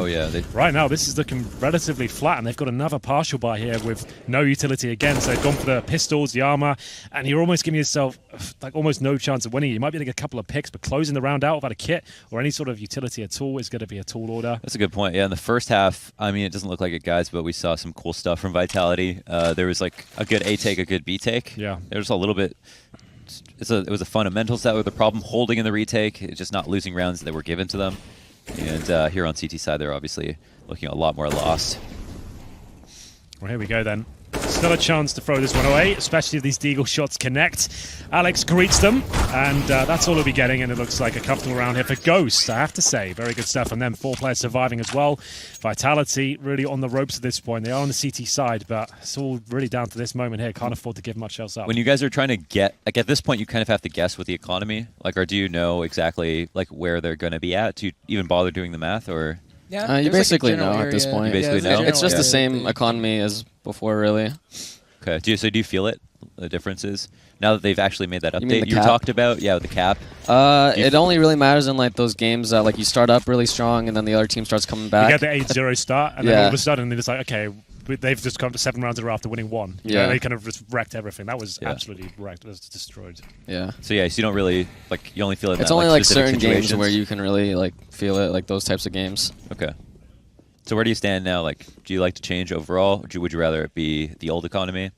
right now, this is looking relatively flat, and they've got another partial buy here with no utility again. So they've gone for the pistols, the armor, and you're almost giving yourself like almost no chance of winning. You might be getting a couple of picks, but closing the round out without a kit or any sort of utility at all is going to be a tall order. That's a good point. Yeah, in the first half, I mean, it doesn't look like it, guys, but we saw some cool stuff from Vitality. There was like a good A take, a good B take. Yeah, there was a little bit. It was a fundamentals that were the problem, holding in the retake, just not losing rounds that were given to them. And here on CT side, they're obviously looking a lot more lost. Well, here we go then. Still a chance to throw this one away, especially if these deagle shots connect. Alex greets them, and that's all he'll be getting, and it looks like a comfortable round here for Ghost, I have to say. Very good stuff from them. 4 players surviving as well. Vitality really on the ropes at this point. They are on the CT side, but it's all really down to this moment here. Can't afford to give much else up. When you guys are trying to get, like at this point, you kind of have to guess with the economy. Like, or do you know exactly like where they're going to be at? Do you even bother doing the math, or? Yeah, you basically know at this point. You basically know? It's just the same economy as before, really. Okay. Do you feel it, the differences? Now that they've actually made that update you cap? talked about? Yeah, with the cap. It only really matters in like those games that like you start up really strong and then the other team starts coming back. You get the 8-0 start, and then all of a sudden they're just like, okay, they've just come to 7 rounds in a row after winning 1. You know, they kind of just wrecked everything. That was absolutely wrecked. It was destroyed. Yeah. So so you don't really like. You only feel it. It's only like certain games where you can really like feel it, like those types of games. Okay. So where do you stand now? Like, do you like to change overall, or would you rather it be the old economy?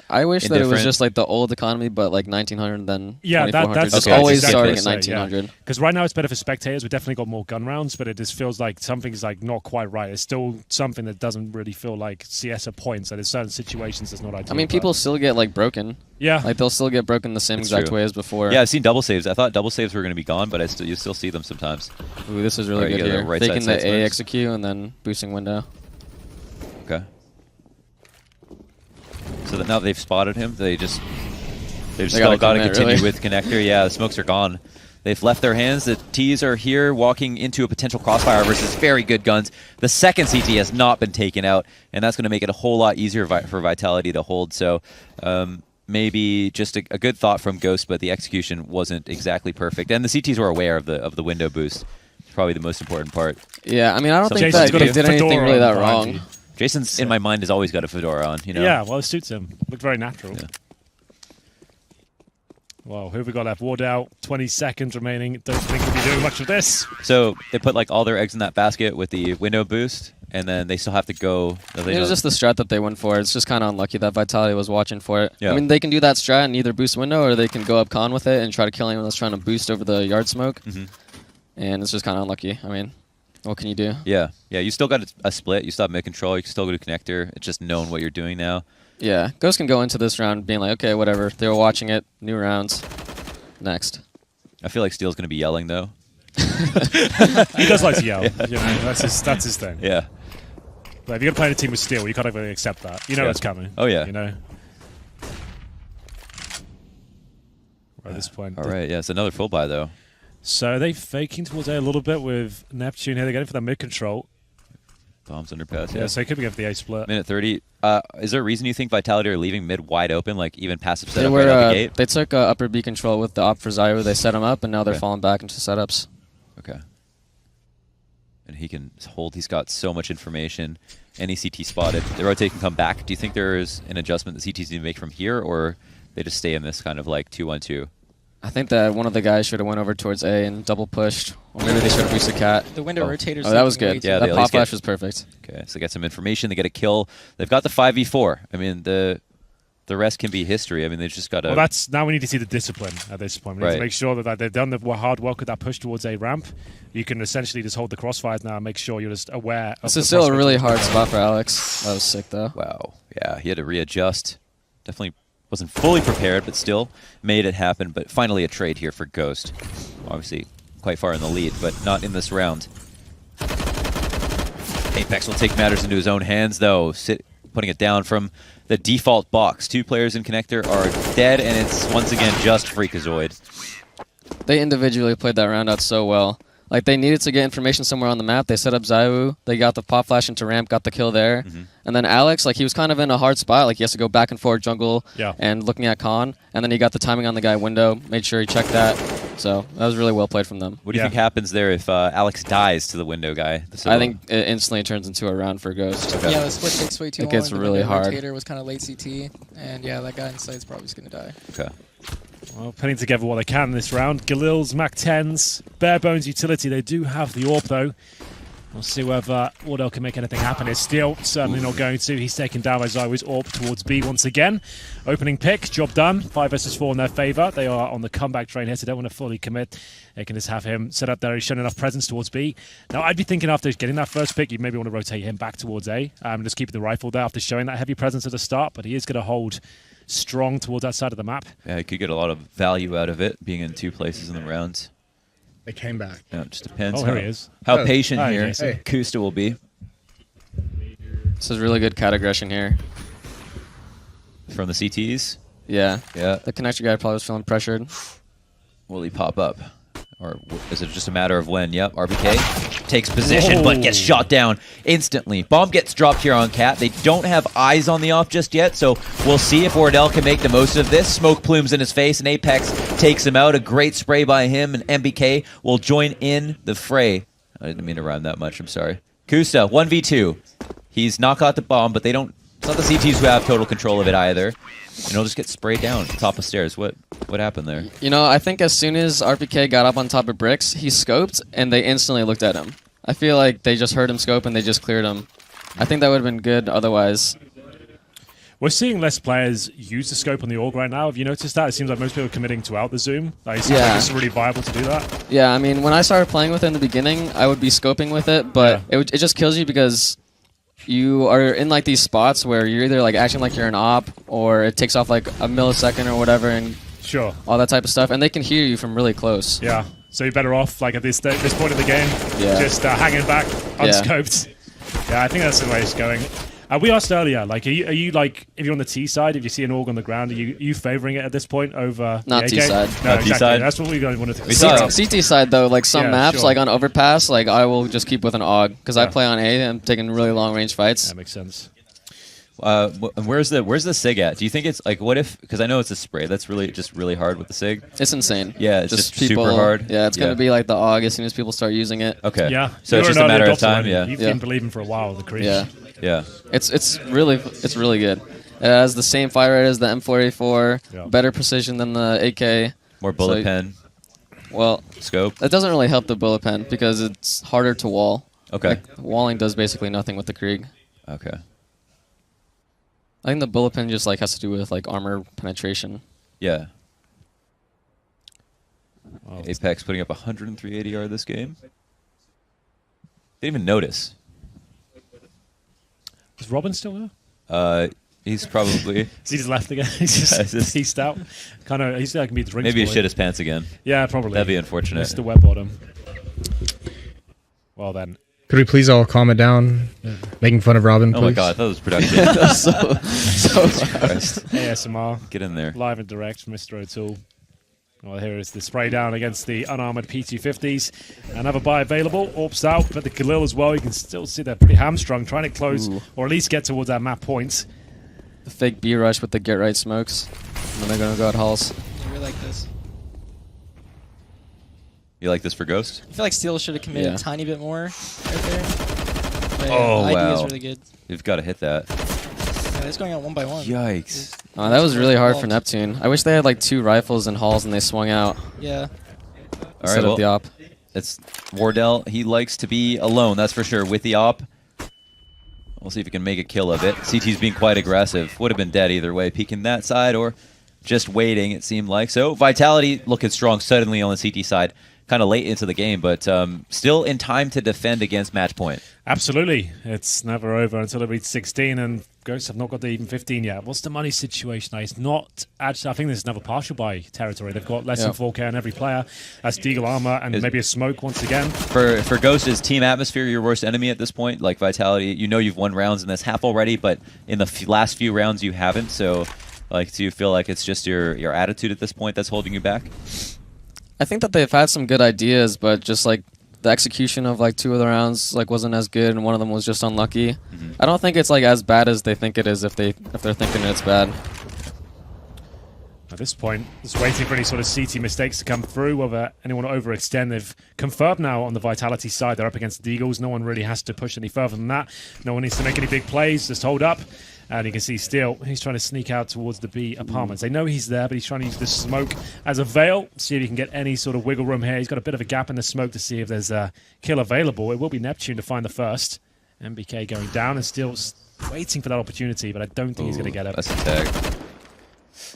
I wish that it was just like the old economy, but like 1900 then 2400. That's just always exactly starting at 1900. Because right now it's better for spectators. We definitely got more gun rounds, but it just feels like something's like not quite right. It's still something that doesn't really feel like CS at points. That in certain situations it's not ideal. I mean, people still get like broken. Yeah, like they'll still get broken the same exact way as before. Yeah, I've seen double saves. I thought double saves were going to be gone, but you still see them sometimes. Ooh, this is really good here. Taking the A execute and then boosting window. Okay. So that now that they've spotted him, they've still got to continue with connector. Yeah, the smokes are gone. They've left their hands. The T's are here walking into a potential crossfire versus very good guns. The second CT has not been taken out, and that's going to make it a whole lot easier for Vitality to hold. So maybe just a good thought from Ghost, but the execution wasn't exactly perfect. And the CTs were aware of the window boost. It's probably the most important part. Yeah, I mean, I don't think that they did anything really that wrong. Jason's, in my mind, has always got a fedora on, you know? Yeah, well, it suits him. Looked very natural. Yeah. Well, who have we got left? Ward out, 20 seconds remaining. Don't think we'll be doing much of this. So they put like all their eggs in that basket with the window boost, and then they still have to go. It was just the strat that they went for. It's just kind of unlucky that Vitality was watching for it. Yeah. I mean, they can do that strat and either boost window or they can go up con with it and try to kill anyone that's trying to boost over the yard smoke. And it's just kind of unlucky. I mean, what can you do? Yeah, you still got a split. You still have mid control. You can still go to connector. It's just knowing what you're doing now. Yeah, Ghost can go into this round being like, okay, whatever. They were watching it. New rounds. Next. I feel like Steel's going to be yelling, though. He does like to yell. Yeah. You know, that's his thing. Yeah. But if you're going to play in a team with Steel, you can't really accept that. You know it's coming. Oh, yeah. You know? At this point. All right, it's another full buy, though. So are they faking towards A a little bit with Neptune here? They're getting for that mid control. Bombs underpass, yeah. So they could be going for the A split. Minute 30. Is there a reason you think Vitality are leaving mid wide open, like even passive setup right out the gate? They took upper B control with the op for Zyro. They set him up, and now they're falling back into setups. Okay. And he can hold. He's got so much information. Any CT spotted. The rotate can come back. Do you think there is an adjustment the CTs need to make from here, or they just stay in this kind of like 2-1-2? I think that one of the guys should have went over towards A and double pushed. Or maybe they should have boosted Cat. The window rotators. Oh, that was good. Yeah, that pop flash was perfect. Okay, so they get some information. They get a kill. They've got the 5v4. I mean, the rest can be history. I mean, they've just got to... Well, now we need to see the discipline at this point. We need to make sure that they've done the hard work with that push towards A ramp. You can essentially just hold the crossfires now and make sure you're just aware of This is still a really hard spot for Alex. That was sick, though. Wow. Yeah, he had to readjust. Definitely wasn't fully prepared, but still made it happen. But finally a trade here for Ghost. Obviously quite far in the lead, but not in this round. Apex will take matters into his own hands, though, putting it down from the default box. 2 players in connector are dead, and it's once again just Freakazoid. They individually played that round out so well. Like, they needed to get information somewhere on the map. They set up Zaiwu. They got the pop flash into ramp, got the kill there. And then Alex, like, he was kind of in a hard spot. Like, he has to go back and forth jungle and looking at Khan. And then he got the timing on the guy window, made sure he checked that. So that was really well played from them. What do you think happens there if Alex dies to the window guy? I think it instantly turns into a round for Ghost. Yeah, the split takes way too long. It gets really hard. Rotator was kind of late CT. And yeah, that guy inside is probably just going to die. Okay. Well, putting together what they can this round. Galil's, Mac 10s, bare bones utility. They do have the AWP though. We'll see whether Wardell can make anything happen. It's still certainly not going to. He's taken down by Zaiwu's AWP towards B once again. Opening pick, job done. 5 versus 4 in their favour. They are on the comeback train here, so they don't want to fully commit. They can just have him set up there. He's shown enough presence towards B. Now, I'd be thinking after getting that first pick, you maybe want to rotate him back towards A. Just keep the rifle there after showing that heavy presence at the start, but he is going to hold strong towards that side of the map. Yeah, he could get a lot of value out of it, being in 2 places in the round. They came back. Yeah, it just depends Oh, here he is. how patient Hi, here Jason. Kusta will be. This is really good cat aggression here. From the CTs. Yeah. Yeah. The connector guy probably was feeling pressured. Will he pop up? Or is it just a matter of when? Yep, RBK takes position but gets shot down instantly. Bomb gets dropped here on Cat. They don't have eyes on the off just yet, so we'll see if Wardell can make the most of this. Smoke plumes in his face, and Apex takes him out. A great spray by him, and MBK will join in the fray. I didn't mean to rhyme that much, I'm sorry. Kusta, 1v2. He's not got the bomb, but they don't... It's not the CTs who have total control of it either. And he'll just get sprayed down at the top of stairs. What happened there? You know, I think as soon as RPK got up on top of bricks, he scoped, and they instantly looked at him. I feel like they just heard him scope, and they just cleared him. I think that would have been good otherwise. We're seeing less players use the scope on the org right now. Have you noticed that? It seems like most people are committing to out the zoom. Like, it seems like it's really viable to do that. Yeah, I mean, when I started playing with it in the beginning, I would be scoping with it, but it just kills you because you are in like these spots where you're either like acting like you're an op, or it takes off like a millisecond or whatever, and all that type of stuff, and they can hear you from really close. Yeah, so you're better off like at this point of the game, just hanging back, unscoped. Yeah, I think that's the way it's going. We asked earlier, like, are you like, if you're on the T side, if you see an org on the ground, are you favouring it at this point over not the T side? No, T exactly. side. That's what we guys wanted to CT side though, like some maps, like on Overpass, like I will just keep with an AUG because I play on A and I'm taking really long range fights. That makes sense. Where's the SIG at? Do you think it's like, what if, because I know it's a spray, that's really hard with the SIG. It's insane. Yeah, it's just people, super hard. Yeah, it's going to be like the AUG as soon as people start using it. Okay. Yeah. So it's just a matter of time. Yeah. You've been believing for a while, the crease. Yeah. Yeah. It's really good. It has the same fire rate as the M4A4, better precision than the AK. More bullet pen. Well, scope. That doesn't really help the bullet pen because it's harder to wall. Okay. Like, walling does basically nothing with the Krieg. Okay. I think the bullet pen just like has to do with like armor penetration. Yeah. Oh. Apex putting up 103 ADR this game. Didn't even notice. Is Robin still there? He's probably. He just left again. He's just peaced out. Kind of. He's like me drinks. Maybe he shit his pants again. Yeah, probably. That'd be unfortunate. It's the wet bottom. Well then. Could we please all calm it down? Making fun of Robin, please. Oh my god, I thought it was productive. so ASMR. Get in there. Live and direct, Mr. O'Toole. Well, here is the spray down against the unarmored P250s. Another buy available. Orps out, but the Galil as well. You can still see they're pretty hamstrung, trying to close or at least get towards that map point. The fake B rush with the get right smokes. And then they're going to go at halls. I really like this. You like this for Ghost? I feel like Steel should have committed a tiny bit more right there. But oh, ID wow. is really good. You've got to hit that. Yeah, it's going out 1 by 1. Yikes. Oh, that was really hard for Neptune. I wish they had like 2 rifles and halls and they swung out. Yeah. All right, of the op. It's Wardell. He likes to be alone, that's for sure. With the op, we'll see if he can make a kill of it. CT's being quite aggressive. Would have been dead either way, peeking that side or just waiting, it seemed like. So Vitality looking strong suddenly on the CT side. Kind of late into the game, but still in time to defend against match point. Absolutely. It's never over until it reaches 16, and Ghosts have not got to even 15 yet. What's the money situation? It's not actually. I think this is another partial buy territory. They've got less than 4K on every player. That's Deagle armor and maybe a smoke once again. For Ghost, is team atmosphere your worst enemy at this point? Like Vitality, you know you've won rounds in this half already, but in the last few rounds you haven't. So, like, do you feel like it's just your attitude at this point that's holding you back? I think that they've had some good ideas, but just like the execution of like 2 of the rounds like wasn't as good, and one of them was just unlucky. I don't think it's like as bad as they think it is if they're thinking it's bad. At this point, just waiting for any sort of CT mistakes to come through, whether anyone will overextend. They've confirmed now on the Vitality side they're up against the Eagles. No one really has to push any further than that. No one needs to make any big plays, just hold up. And you can see Steel, he's trying to sneak out towards the B apartments. They know he's there, but he's trying to use the smoke as a veil, see if he can get any sort of wiggle room here. He's got a bit of a gap in the smoke to see if there's a kill available. It will be Neptune to find the first. MBK going down and Steel's waiting for that opportunity, but I don't think he's going to get it. That's a tag.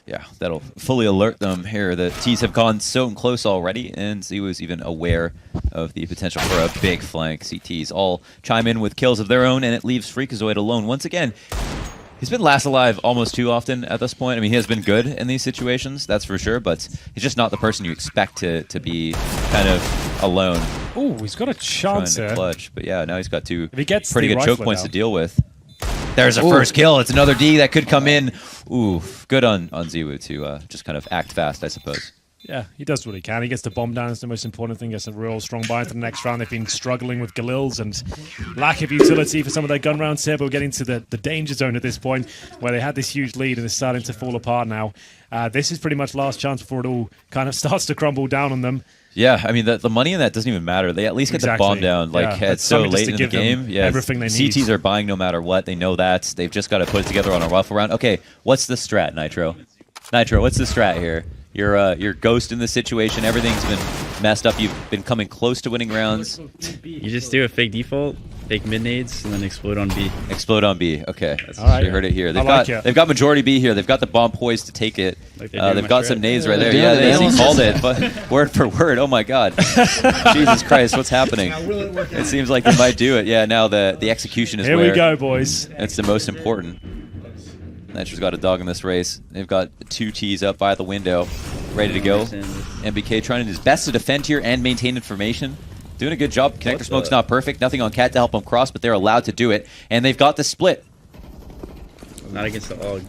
Yeah, that'll fully alert them here. The T's have gone so close already, and ZywOo's even aware of the potential for a big flank. CTs all chime in with kills of their own, and it leaves Freakazoid alone. Once again, he's been last alive almost too often at this point. I mean, he has been good in these situations, that's for sure, but he's just not the person you expect to be kind of alone. Ooh, he's got a chance Trying to here. clutch, but yeah, now he's got 2 If he gets pretty the good choke rifler points now. to deal with. There's a first kill. It's another D that could come in. Ooh, good on ZywOo to just kind of act fast, I suppose. Yeah, he does what he can. He gets the bomb down. It's the most important thing. Gets a real strong buy into the next round. They've been struggling with Galils and lack of utility for some of their gun rounds here, but we're getting to the danger zone at this point where they had this huge lead and it's starting to fall apart now. This is pretty much last chance before it all kind of starts to crumble down on them. Yeah, I mean, the money in that doesn't even matter. They at least get the bomb down. Like, Yeah, it's so something just late to in the give them game. Yeah, everything they need. CTs are buying no matter what. They know that. They've just got to put it together on a rifle round. Okay, what's the strat, Nitro? Nitro, what's the strat here? You're Ghost in the situation. Everything's been messed up. You've been coming close to winning rounds. You just do a fake default, fake mid nades, and then explode on B. Explode on B. Okay, All right. you heard it here. They've Got majority B here. They've got the bomb poised to take it. Like they do They've my got strat. some nades right there. Yeah, Yeah, they he almost- called it, but word for word. Oh my God, Jesus Christ, what's happening? It seems like they might do it. Yeah, now the execution is Here where we go, boys. it's the most important. Nitro's got a dog in this race. They've got 2 T's up by the window, ready to go. MBK trying his best to defend here and maintain information. Doing a good job. Connector smoke's not perfect. Nothing on Cat to help him cross, but they're allowed to do it. And they've got the split. Not against the AUG.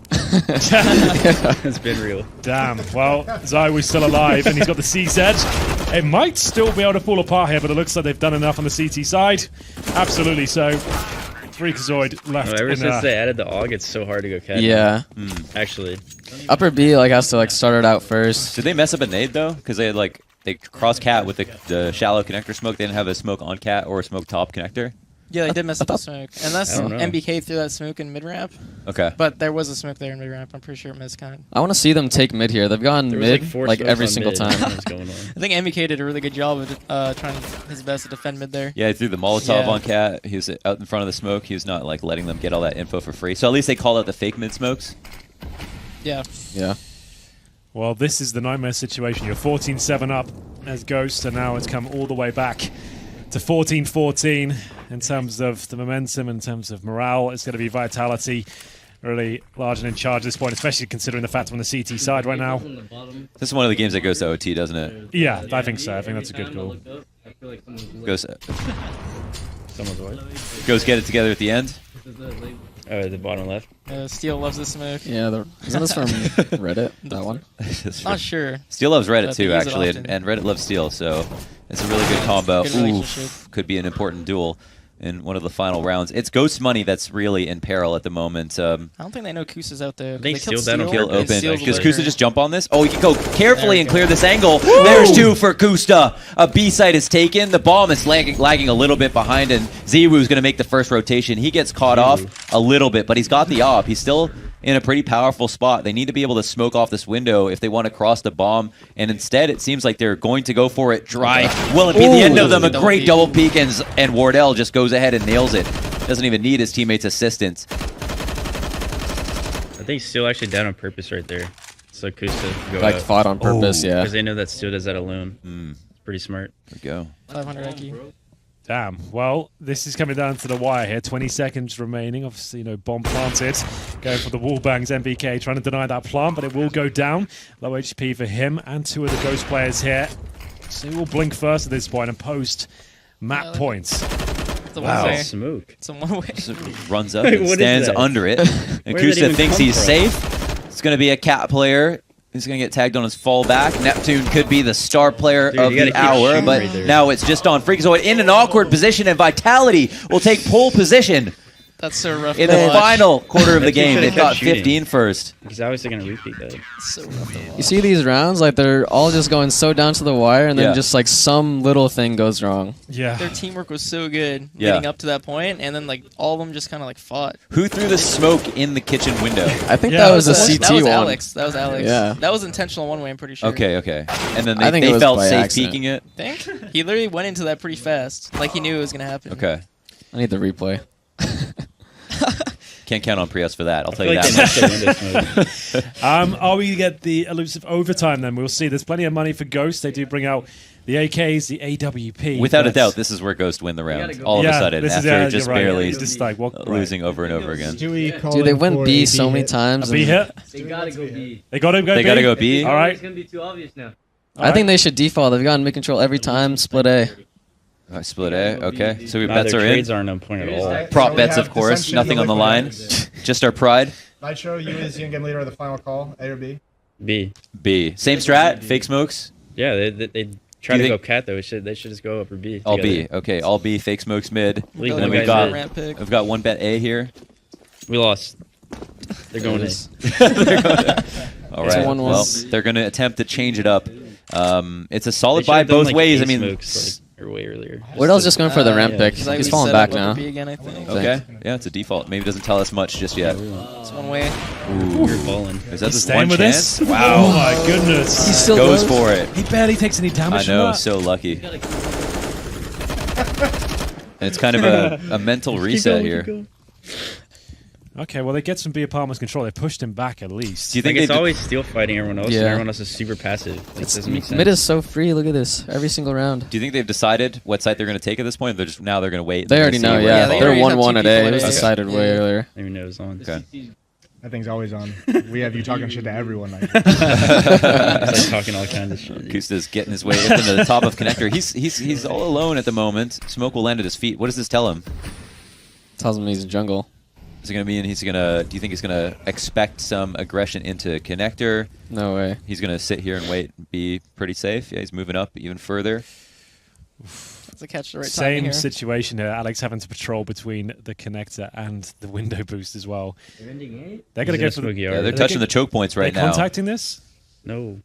It's been real. Damn. Well, ZywOo's still alive, and he's got the CZ. It might still be able to fall apart here, but it looks like they've done enough on the CT side. Absolutely so. Freakazoid left Ever in since they added the AUG, it's so hard to go cat. Yeah. Actually. Upper B like has to like start it out first. Did they mess up a nade, though? Because they had, like, they crossed Cat with the shallow connector smoke. They didn't have a smoke on Cat or a smoke top connector. Yeah, they did mess up the smoke. Unless I don't know. MBK threw that smoke in mid-ramp. Okay. But there was a smoke there in mid-ramp. I'm pretty sure it missed kind of. I want to see them take mid here. They've gone There was mid like 4 like smokes every on single mid. time. What was going on? I think MBK did a really good job of trying his best to defend mid there. Yeah, he threw the Molotov Yeah. on Cat. He was out in front of the smoke. He was not, like, letting them get all that info for free. So at least they called out the fake mid smokes. Yeah. Yeah. Well, this is the nightmare situation. You're 14-7 up as Ghost, and now it's come all the way back to 14-14 in terms of the momentum, in terms of morale. It's going to be Vitality really large and in charge at this point, especially considering the fact on the CT side right now. This is one of the games that goes to OT, doesn't it? Yeah, I think so. I think that's a good call. Goes Someone's what? get it together at the end. Oh, the bottom left. Steel loves this smoke. Yeah. Isn't this from Reddit? That one? Not sure. Steel loves Reddit But they too, use it actually, often. and Reddit loves Steel, so it's a really good combo. Good relationship. Oof, could be an important duel in one of the final rounds. It's Ghost money that's really in peril at the moment. I don't think they know Kusa's out there. They killed sealed that on Steel, Kill purpose. and open. Steel's Does away. Kusa just jump on this? Oh, you can go carefully There and we clear go. this angle. There's 2 for Kusta. A B site is taken. The bomb is lagging a little bit behind, and ZywOo's going to make the first rotation. He gets caught off a little bit, but he's got the op. He's still in a pretty powerful spot. They need to be able to smoke off this window if they want to cross the bomb, and instead it seems like they're going to go for it dry. Will it be the end of them? A great double peek, and Wardell just goes ahead and nails it. Doesn't even need his teammates' assistance. I think Steel actually down on purpose right there. So Kusta could go Like out. fought on purpose. Yeah. Because they know that Steel does that alone. It's pretty smart. There we go. 500 IQ. Damn. Well, this is coming down to the wire here. 20 seconds remaining. Obviously, bomb planted. Going for the wall bangs. MBK trying to deny that plant, but it will go down. Low HP for him and 2 of the Ghost players here. So he will blink first at this point and post map points. It's a Wow. one-way. Smoke. It's a one-way. Just runs up What and is stands that? under it. And Where did that Kusta even thinks come he's from? safe. It's going to be a Cat player. He's going to get tagged on his fallback. Neptune could be the star player Dude, of you gotta the keep hour, shooting but right there. now it's just on Freakazoid in an awkward position, and Vitality will take pole position That's so rough. in to the watch. final quarter of the That team game. should've They've got kept shooting. 15 first. He's obviously going to repeat that. It's so rough to watch. You see these rounds, like they're all just going so down to the wire, and then Yeah. just like some little thing goes wrong. Yeah. Their teamwork was so good Yeah. leading up to that point, and then like all of them just kind of like fought. Who threw the smoke in the kitchen window? I think Yeah, that was a that was- CT That was one. Alex. That was Alex. Yeah. That was intentional one way. I'm pretty sure. Okay. And then I think it they was felt by safe accident. peeking it. Think he literally went into that pretty fast. Like he knew it was gonna happen. Okay. I need the replay. Can't count on Prius for that. I'll I tell feel you like that they much. missed the window smoke. Are we going to get the elusive overtime then? We'll see. There's plenty of money for Ghost. They do bring out the AKs, the AWP. Without a but- doubt, this is where Ghost win the round. All of a Yeah, sudden, this is- after yeah, just you're right. barely It's just like, losing over and over again. Dude, they went B so many times. A B and hit? They gotta go B. They got to go They B? got to go B. All right. It's gonna be too obvious now. I think they should default. They've gotten mid control every time. Split A. Split A. Okay. So Nah, bets their are trades in. aren't on point at all. Prop So we bets, have of course. dissension Nothing on the line. liquid. Just our pride. Nitro, you as young game leader of the final call, A or B? B. B. Same strat. Fake smokes. Yeah, they try Do to you go think- cat though. They should just go up or B. All together. B. Okay. All B. Fake smokes mid. Leave And them then we've guys got in. Ramp pick. we've got one bet A here. We lost. They're going It A. is. All It's a right. 1-1. Well, they're going to attempt to change it up. It's a They solid should've buy done, both like, ways. A I mean, smokes, like, or way earlier. Wardell's just going for the ramp yeah. pick. It's like He's we falling set back up now. upper B again, I think. okay. Yeah, it's a default. Maybe it doesn't tell us much just yet. It's one way. You're balling. Is that He's just staying one with chance? this? Wow. Oh my goodness. He still Goes for it. He barely takes any I damage from know, that. so lucky. And it's kind of a mental reset here. Okay, well, they get some B Palmer's control. They pushed him back at least. Do you Like think it's they always steal fighting everyone else, Yeah. and everyone else is super passive. Like, it doesn't make sense. Mid is so free. Look at this. Every single round. do you think they've decided what site they're going to take at this point? They're just now they're going to wait. They and already see know, where yeah. it they They're already have 1-1 two at A. It people was at A. decided way Yeah. earlier. I didn't even know it was on. Okay. That thing's always on. We have you talking shit to everyone. Like, It's like talking all kinds of shit. Kusta's getting his way up into the top of connector. He's all alone at the moment. Smoke will land at his feet. What does this tell him? Tells him he's in jungle. Is it going to be? And he's going to. Do you think he's going to expect some aggression into connector? No way. He's going to sit here and wait and be pretty safe. Yeah, he's moving up even further. It's a catch the right Same timing here. situation here. Alex having to patrol between the connector and the window boost as well. They're ending A. They're going to go for the. Smoky Yeah, yard. they're touching the choke points right They're now. contacting this? No.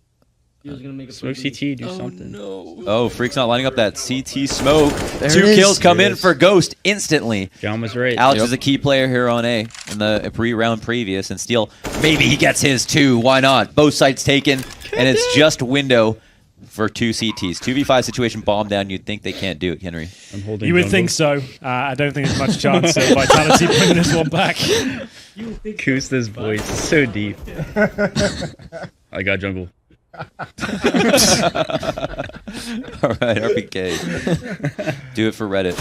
He was gonna make a Smoke play. CT, do something. Oh, Freak's not lining up that CT smoke. There Two it is. kills come There it in is. for Ghost instantly. John was right. Alex Yep. is a key player here on A in the pre-round previous, and Steel, maybe he gets his too. Why not? Both sites taken, and it's just window for two CTs. 2v5 situation, bomb down. You'd think they can't do it, Henry. I'm holding You would jungle. think so. I don't think there's much chance of Vitality bringing this one back. Kusta's voice is so deep. I got jungle. All right, RPK. Do it for Reddit.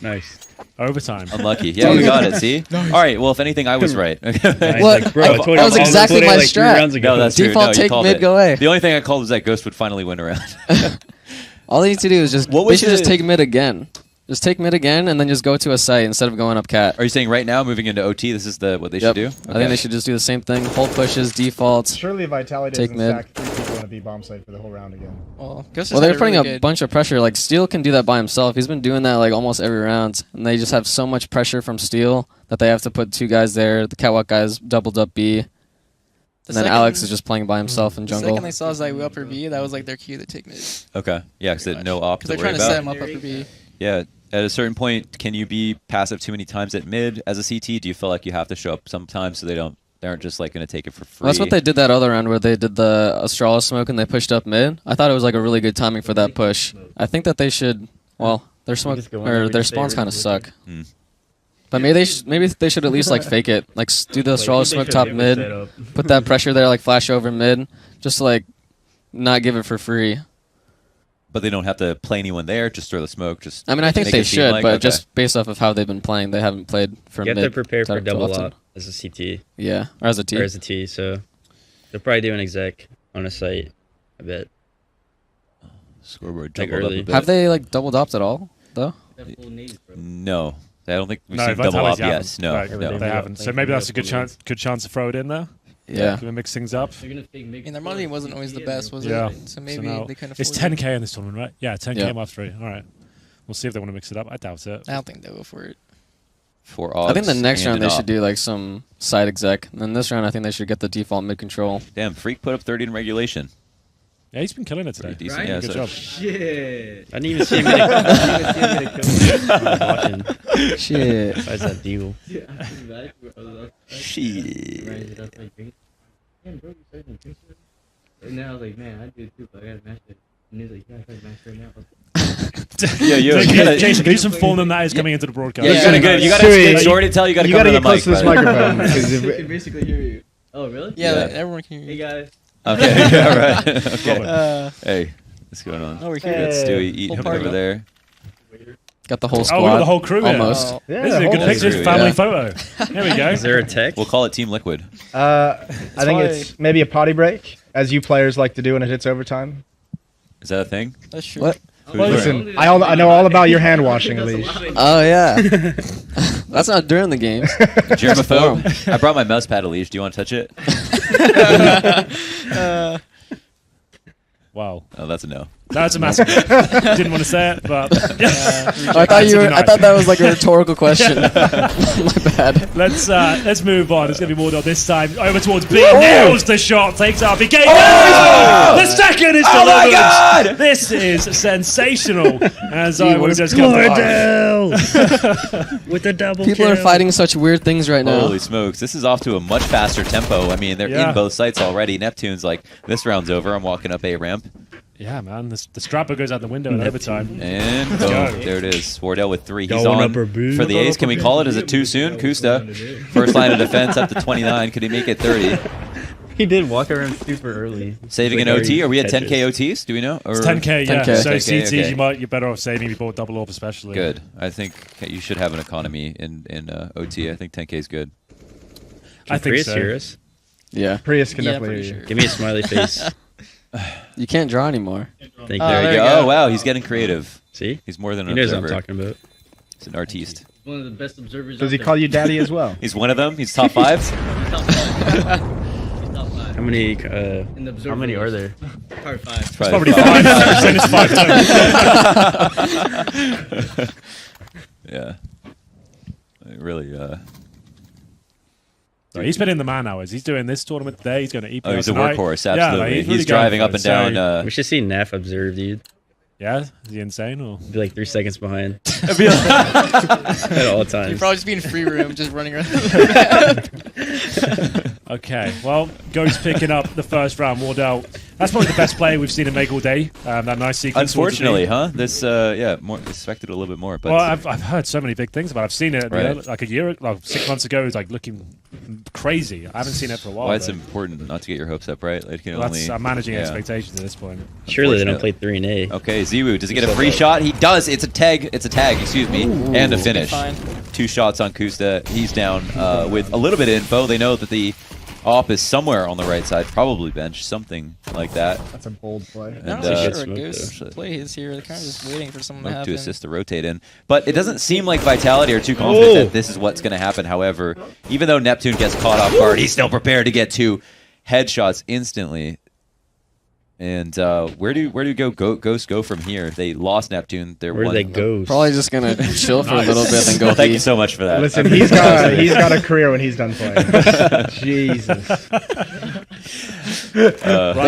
Nice. Overtime. Unlucky. Yeah, we got it, see? All right, well, if anything, I was right. Nice. What? Like, bro, I told you That was all this exactly play, my like, 3 strat. rounds ago. No, that's true. Default No, you take called mid, it. go A. The only thing I called was that Ghost would finally win a round. All they need to do is just. What They was should just the- take mid again. Just take mid again and then just go to a site instead of going up cat. Are you saying right now, moving into OT, this is what they should do? I think they should just do the same thing. Hold pushes, defaults. surely Vitality Take doesn't mid. stack 3 people on a B bomb site for the whole round again. Well, Ghost has Well, had they're putting really a good- bunch of pressure. Like Steel can do that by himself. He's been doing that like almost every round, and they just have so much pressure from Steel that they have to put 2 guys there. The catwalk guys doubled up B, The and then second- Alex is just playing by himself in The jungle. second they saw Zai upper B, that was like their cue to take mid. Okay. Yeah, because no op Because to they're worry trying to set about. him up upper B. Yeah. At a certain point, can you be passive too many times at mid as a CT? Do you feel like you have to show up sometimes so they aren't just like going to take it for free? Well, that's what they did that other round where they did the Astrala smoke and they pushed up mid. I thought it was like a really good timing for that push. I think that they should. Well, their smoke just go in or there, their just stay spawns ready kind of to suck. Hmm. But maybe they should at least like fake it, like do the Like, Astrala they smoke should top give a mid, setup. put that pressure there, like flash over mid, just to, like not give it for free. But they don't have to play anyone there. Just throw the smoke. Just I mean, I think make they it seem should, like- but okay. just based off of how they've been playing, they haven't played for You have mid. to prepare for too double often. op as a CT Yeah, or as a T. or as a T. So they'll probably do an exec on a site. I bet. Scoreboard Like jumbled up early. a bit. Have they like doubled opt at all though? That full nades, bro. No, I don't think we've No, seen double op Vitality's yet. haven't. No, Right, no. they haven't. So maybe that's a good chance to throw it in there. Yeah. Can we mix things up? They're gonna fake Mick. And their money wasn't always the best, was Yeah. it? So maybe now they couldn't afford it's it. 10k in this tournament, right? Yeah, 10k Yeah. Mod 3. All right. We'll see if they want to mix it up. I doubt it. I don't think they'll go for it. For I think the Augs next and round they an should op. do like some side exec. And then this round I think they should get the default mid control. Damn, Freak put up 30 in regulation. Yeah, he's been killing it today. Pretty decent. Right? Yeah, Good so job. Shit. I didn't even see him get a kill. Shit. Besides that deagle. Yeah, I feel bad for other Shit. Right, that's like drinks. Damn, bro, you started drinking? And then I was like, man, I do it too, but I gotta match it. And he's like, yeah, I gotta match right now. Yeah, you gotta, Jason, can you some phone on that is coming into the broadcast? you gotta get, you gotta Sweet. short it, tell you gotta You come gotta to the get close mic. to this buddy. microphone. 'cause if They can basically hear you. Oh, really? Yeah, Yeah. everyone can hear Hey, you. guys. Okay, yeah, right. Okay. Uh, Hey, what's going on? oh, we're We here. got Stewie eating Whole him party. over there. Got the whole squad. Oh, we got the whole crew here. Almost. Oh. yeah, This is a good whole- picture. crew, Family yeah. photo. There we go. Is there a tech? We'll call it Team Liquid. I think it's maybe a potty break, as you players like to do when it hits overtime. Is that a thing? That's true. What? Who's Listen, wearing- I know all about your hand washing, Leash. Oh yeah. That's not during the games. Germaphobe. I brought my mouse pad, Alish. Do you want to touch it? Wow. Oh, that's a no. That's a massive. Didn't want to say it, but I thought you were. I thought that was like a rhetorical question. My bad. let's move on. It's gonna be more done this time. Over towards B. Nails the shot. Takes out. He gave the second is Oh my delivered. God! This is sensational. As I was just going. With the double People are fighting such weird things right now. Holy smokes. This is off to a much faster tempo. I mean, they're Yeah. in both sites already. Neptune's like, this round's over. I'm walking up A ramp. Yeah, man. The strapper goes out the window in overtime. And Let's boom. go. There it is. Wardell with 3. He's Going on upper B. for the ace. Can we call it? Is it too soon? Kusta, first line of defense up to 29. Could he make it 30? He did walk around super early. Saving an Like OT? Are we at Tetris. 10k OTs? Do we know? Or It's 10k, yeah. 10K. So 10K, CTs, okay. you're better off saving before double up, especially. Good. I think you should have an economy in OT. I think 10k is good. I think Prius so. hear us? Yeah. Prius can Yeah, definitely pretty hear you. sure. Give me a smiley face. You can't draw anymore. Thank Oh, you. There there you you go. go. Oh, wow. He's getting creative. See? He's more than He an knows what I'm observer. talking about. He's an artiste. One of the best observers. Does he out there. call you daddy as well? He's one of them. He's top 5. He's top 5. He's top 5. How many In the observer how many are list. there? Part 5. Probably 5%. It's 5 times. Yeah. Really, He's been in the man hours. He's doing this tournament today. He's going to EPL oh, he's a tonight. workhorse, Yeah, absolutely. like, he's really driving going up for and it. So, down. We should see Neff observe, dude. yeah? Is he insane? Or? Be like 3 seconds behind It'd be like- at all You'd times. probably just be in free room, just running around. Okay, well, Ghost picking up the first round. Wardell, that's probably the best play we've seen him make all day. That nice sequence. towards the Unfortunately, lead. huh? This, yeah, more expected a little bit more. But Well, I've heard so many big things about it. I've seen it Right. like a year, like 6 months ago. It was like looking crazy. I haven't seen it for a while. well, it's though. important not to get your hopes up, right? Like, you can Well, only, I'm managing yeah. expectations at this point. Surely they don't play Unfortunately. 3 and A. Okay, Ziwu, does he get a free shot? He does. It's a tag. It's a tag. Excuse me, and a finish. Fine. 2 shots on Kusta. He's down with a little bit of info. They know that the op is somewhere on the right side, probably bench, something like that. That's a bold play. And, I'm not uh, sure Good what smoke, Goose though. play is here. They're kind of just waiting for someone to Look happen. to assist the rotate in. But it doesn't seem like Vitality are too confident that this is what's going to happen. However, even though Neptune gets caught off guard, he's still prepared to get 2 headshots instantly. And where do Ghost go from here? They lost Neptune. They're Where do one. they go? Probably just gonna chill for a little bit and go. Well, thank B. you so much for that. Listen, he's got a career when he's done playing. Jesus. They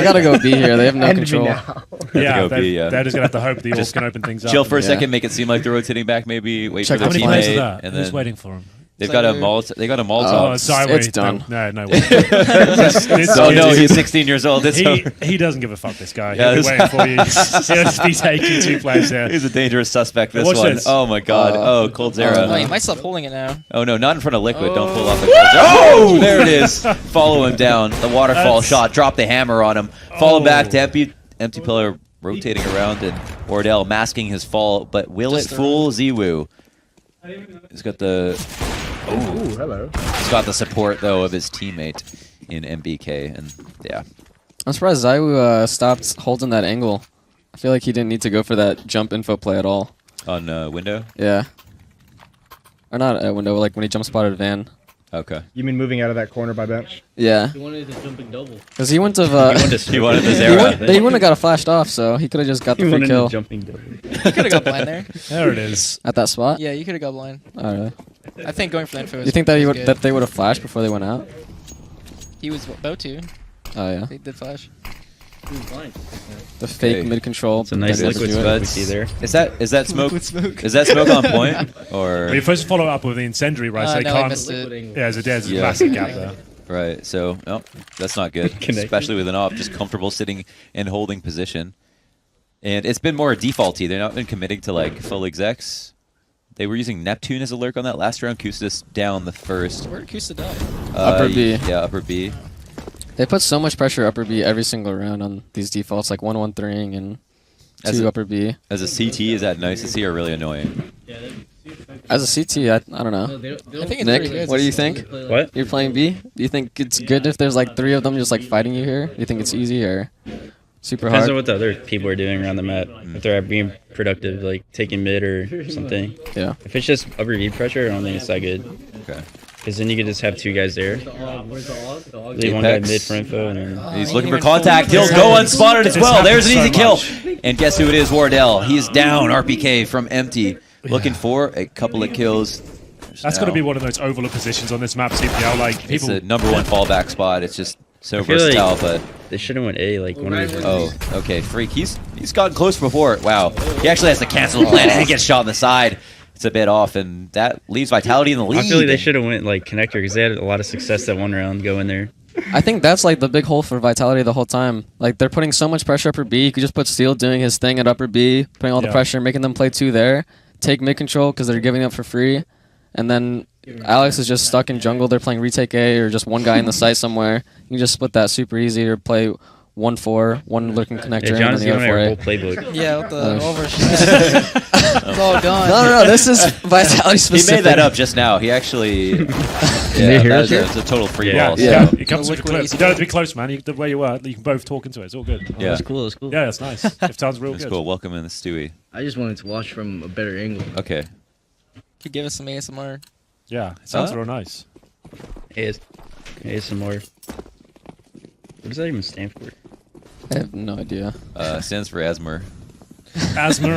gotta go B here. They have no End me control. now. Yeah, go they're, B, yeah. they're just gonna have to hope the Orcs can open things up. Chill for a Yeah. second, make it seem like they're rotating back. Maybe wait Check for How their many players are teammate, that? and Who's then waiting for him? they've got a So- They got a Oh, Molotov. Oh, sorry, it's wait, done. No, no. Oh no, he's 16 years old. It's he doesn't give a fuck. This guy. Yeah, He'll be this- waiting for you. He'll just be taking 2 players there. He's a dangerous suspect. This Watch one. this. Oh my god. Oh, Cold Zera. Oh, he might stop holding it now. Oh no, not in front of Liquid. Don't pull off the Cold Zera. Oh, there it is. Follow him down. The waterfall That's- shot. Drop the hammer on him. Fall Oh. back to empty pillar, rotating around, and Wardell masking his fall. But will Just it fool Ziwu? He's got the Ooh, hello. he's got the support though of his teammate in MBK, and yeah. I'm surprised Zaiwu stopped holding that angle. I feel like he didn't need to go for that jump info play at all. On window. Yeah. Or not at window, like when he jump spotted Van. Okay. You mean moving out of that corner by bench? Yeah. He wanted a jumping double. Because he wouldn't have. He wanted the Zera. He wouldn't have got a flashed off, so he could have just got the He free wanted kill a jumping double. You could have got blind there. There it is. at that spot. Yeah, you could have got blind. Oh, really? I think going for the info. You think that was good. that they would have flashed before they went out? He was about to. Oh yeah. They did flash. He was blind. The fake Okay. mid control. It's a nice liquid smoke we see there. Is that smoke? Is that smoke on point? Or Well, you're supposed to follow up with the incendiary, right? So you no, I can't. missed it. Yeah, there's a Yeah. massive gap there. right? So no, that's not good. Connected. Especially with an op just comfortable sitting and holding position. And it's been more defaulty. They're not been committing to like full execs. They were using Neptune as a lurk on that last round. Kustis down the first. Where did Kusa die? Upper B. Yeah, upper B. They put so much pressure upper B every single round on these defaults, like 1-1-3ing and As 2 a- upper B. As a CT, is that nice to see or really annoying? Yeah, As a CT, I don't no, know. they don't I think it's Nick, pretty good. what do you think? They play like- What? You're playing B? Do you think it's good if there's like 3 of them just like fighting you here? Do you think it's easy or super Depends hard? on what the other people are doing around the map. If they're being productive, like taking mid or something. Yeah. If it's just upper V pressure, I don't think it's that good. Okay. Because then you could just have 2 guys there. Where's the AUG? Where's the AUG? The AUG. Leave one guy Apex. mid for info and then. He's he looking for went full contact. He'll clear. go unspotted as This well. There's an easy happens kill. so much. And guess who it is? Wardell. He's down. RPK from empty. Looking for a couple of kills. That's got to be one of those overlooked positions on this map, CPL. Like It's people. the number 1 fallback spot. It's just so feel like- versatile, but They should have went A, like one of these. oh, okay. Freak. He's gotten close before. Wow. He actually has to cancel the plan and he gets shot on the side. It's a bit off, and that leaves Vitality in the lead. I feel like they should have went like connector because they had a lot of success that one round go in there. I think that's like the big hole for Vitality the whole time. Like they're putting so much pressure upper B. You could just put Steel doing his thing at upper B, putting all the Yeah. pressure, making them play 2 there, take mid control because they're giving up for free, and then Alex is just stuck in jungle. They're playing retake A or just one guy in the site somewhere. You can just split that super easy or play 1-4, one lurking connector, Yeah, and John's then the giving other our 4A. whole playbook. Yeah, with the Oh. over shit. It's all gone. No, this is Vitality He specific. made that up just now. He actually. you yeah, hear that us is here? it's a total free Yeah, ball. Yeah. It comes The with liquid close. easy You don't have to be close, man. The way you are, you can both talk into it. It's all good. Yeah. That's cool. That's cool. Yeah, that's nice. It sounds real That's good. cool. Welcome in, Stewie. I just wanted to watch from a better angle. Okay. Could give us some ASMR. Yeah, it sounds Huh? real nice. ASMR. What does that even stand for? I have no idea. Stands for Asmer. Asthma.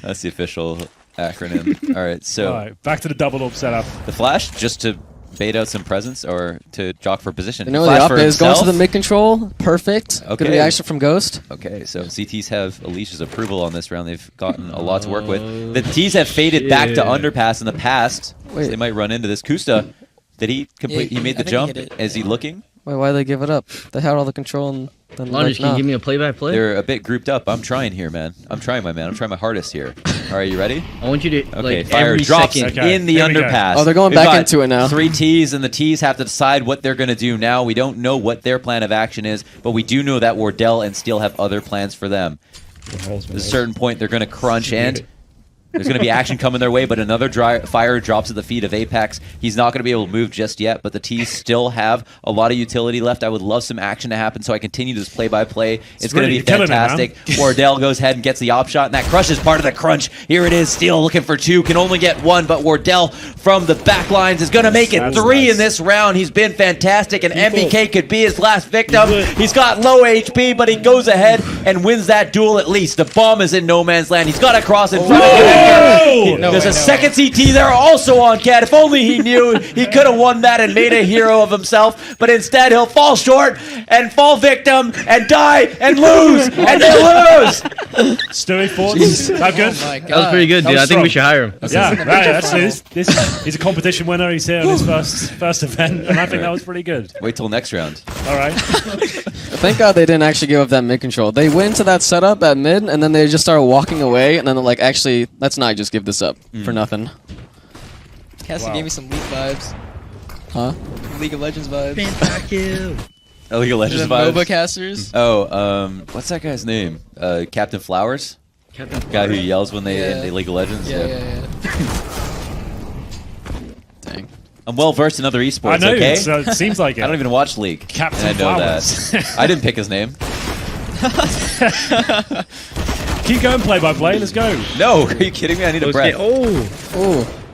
That's the official acronym. All right, so All right, back to the double up setup. the flash just to bait out some presence or to jock for position. You know Flash what the for up is? Going to the himself? mid control. Perfect. Okay. Good reaction from Ghost. Okay, so CTs have Alicia's approval on this round. They've gotten a lot to work with. The T's have faded back to underpass in the past. So Wait. they might run into this. Kusta, did he complete? Yeah, he made I the think he jump. hit it. Is he looking? Wait, why did they give it up? They had all the control and then Lonnie, like, can you nah. give me a play-by-play? They're a bit grouped up. I'm trying here, man. I'm trying, my man. I'm trying my hardest here. All right, you ready? I want you to Okay, like fire every drops second. Okay, in the here we go. underpass. Oh, they're going We've back got into it now. 3 T's, and the T's have to decide what they're going to do now. We don't know what their plan of action is, but we do know that Wardell and Steel have other plans for them. At a certain point, they're going to crunch, and there's going to be action coming their way, but another fire drops at the feet of Apex. He's not going to be able to move just yet, but the T's still have a lot of utility left. I would love some action to happen, so I continue this play-by-play. It's going to really be killing it, man. fantastic. Wardell goes ahead and gets the op shot, and that crush is part of the crunch. Here it is. Steel looking for 2, can only get 1, but Wardell from the back lines is going to make it That's 3 nice. in this round. He's been fantastic, and MBK could be his last victim. He's got low HP, but he goes ahead and wins that duel at least. The bomb is in no man's land. He's got to cross in front of him. No There's way, a no second CT there also on Cat. If only he knew, he could have won that and made a hero of himself. But instead, he'll fall short and fall victim and die and lose and they lose. Stewie thoughts? How good? Oh my god. That was pretty good, That dude. was I think we strong. should hire him. Yeah, right. That's he's a competition winner. He's here on his first event, and I think that was pretty good. Wait till next round. All right. Thank God they didn't actually give up that mid control. They went into that setup at mid, and then they just started walking away, and then they're like, actually, let's not just give this up for nothing. Cassie Wow. gave me some League vibes. Huh? League of Legends vibes. League of Legends The vibes. MOBA casters. Oh, what's that guy's name? Captain Flowers? Captain Guy who yells when they Yeah. in League of Legends? Yeah. Dang. I'm well versed in other esports, I know. okay? It seems like it. I don't even watch League. Captain and I know Flowers. that. I didn't pick his name. Keep going, play by play. Let's go. No, are you kidding me? I need a breath. Oh, Oh,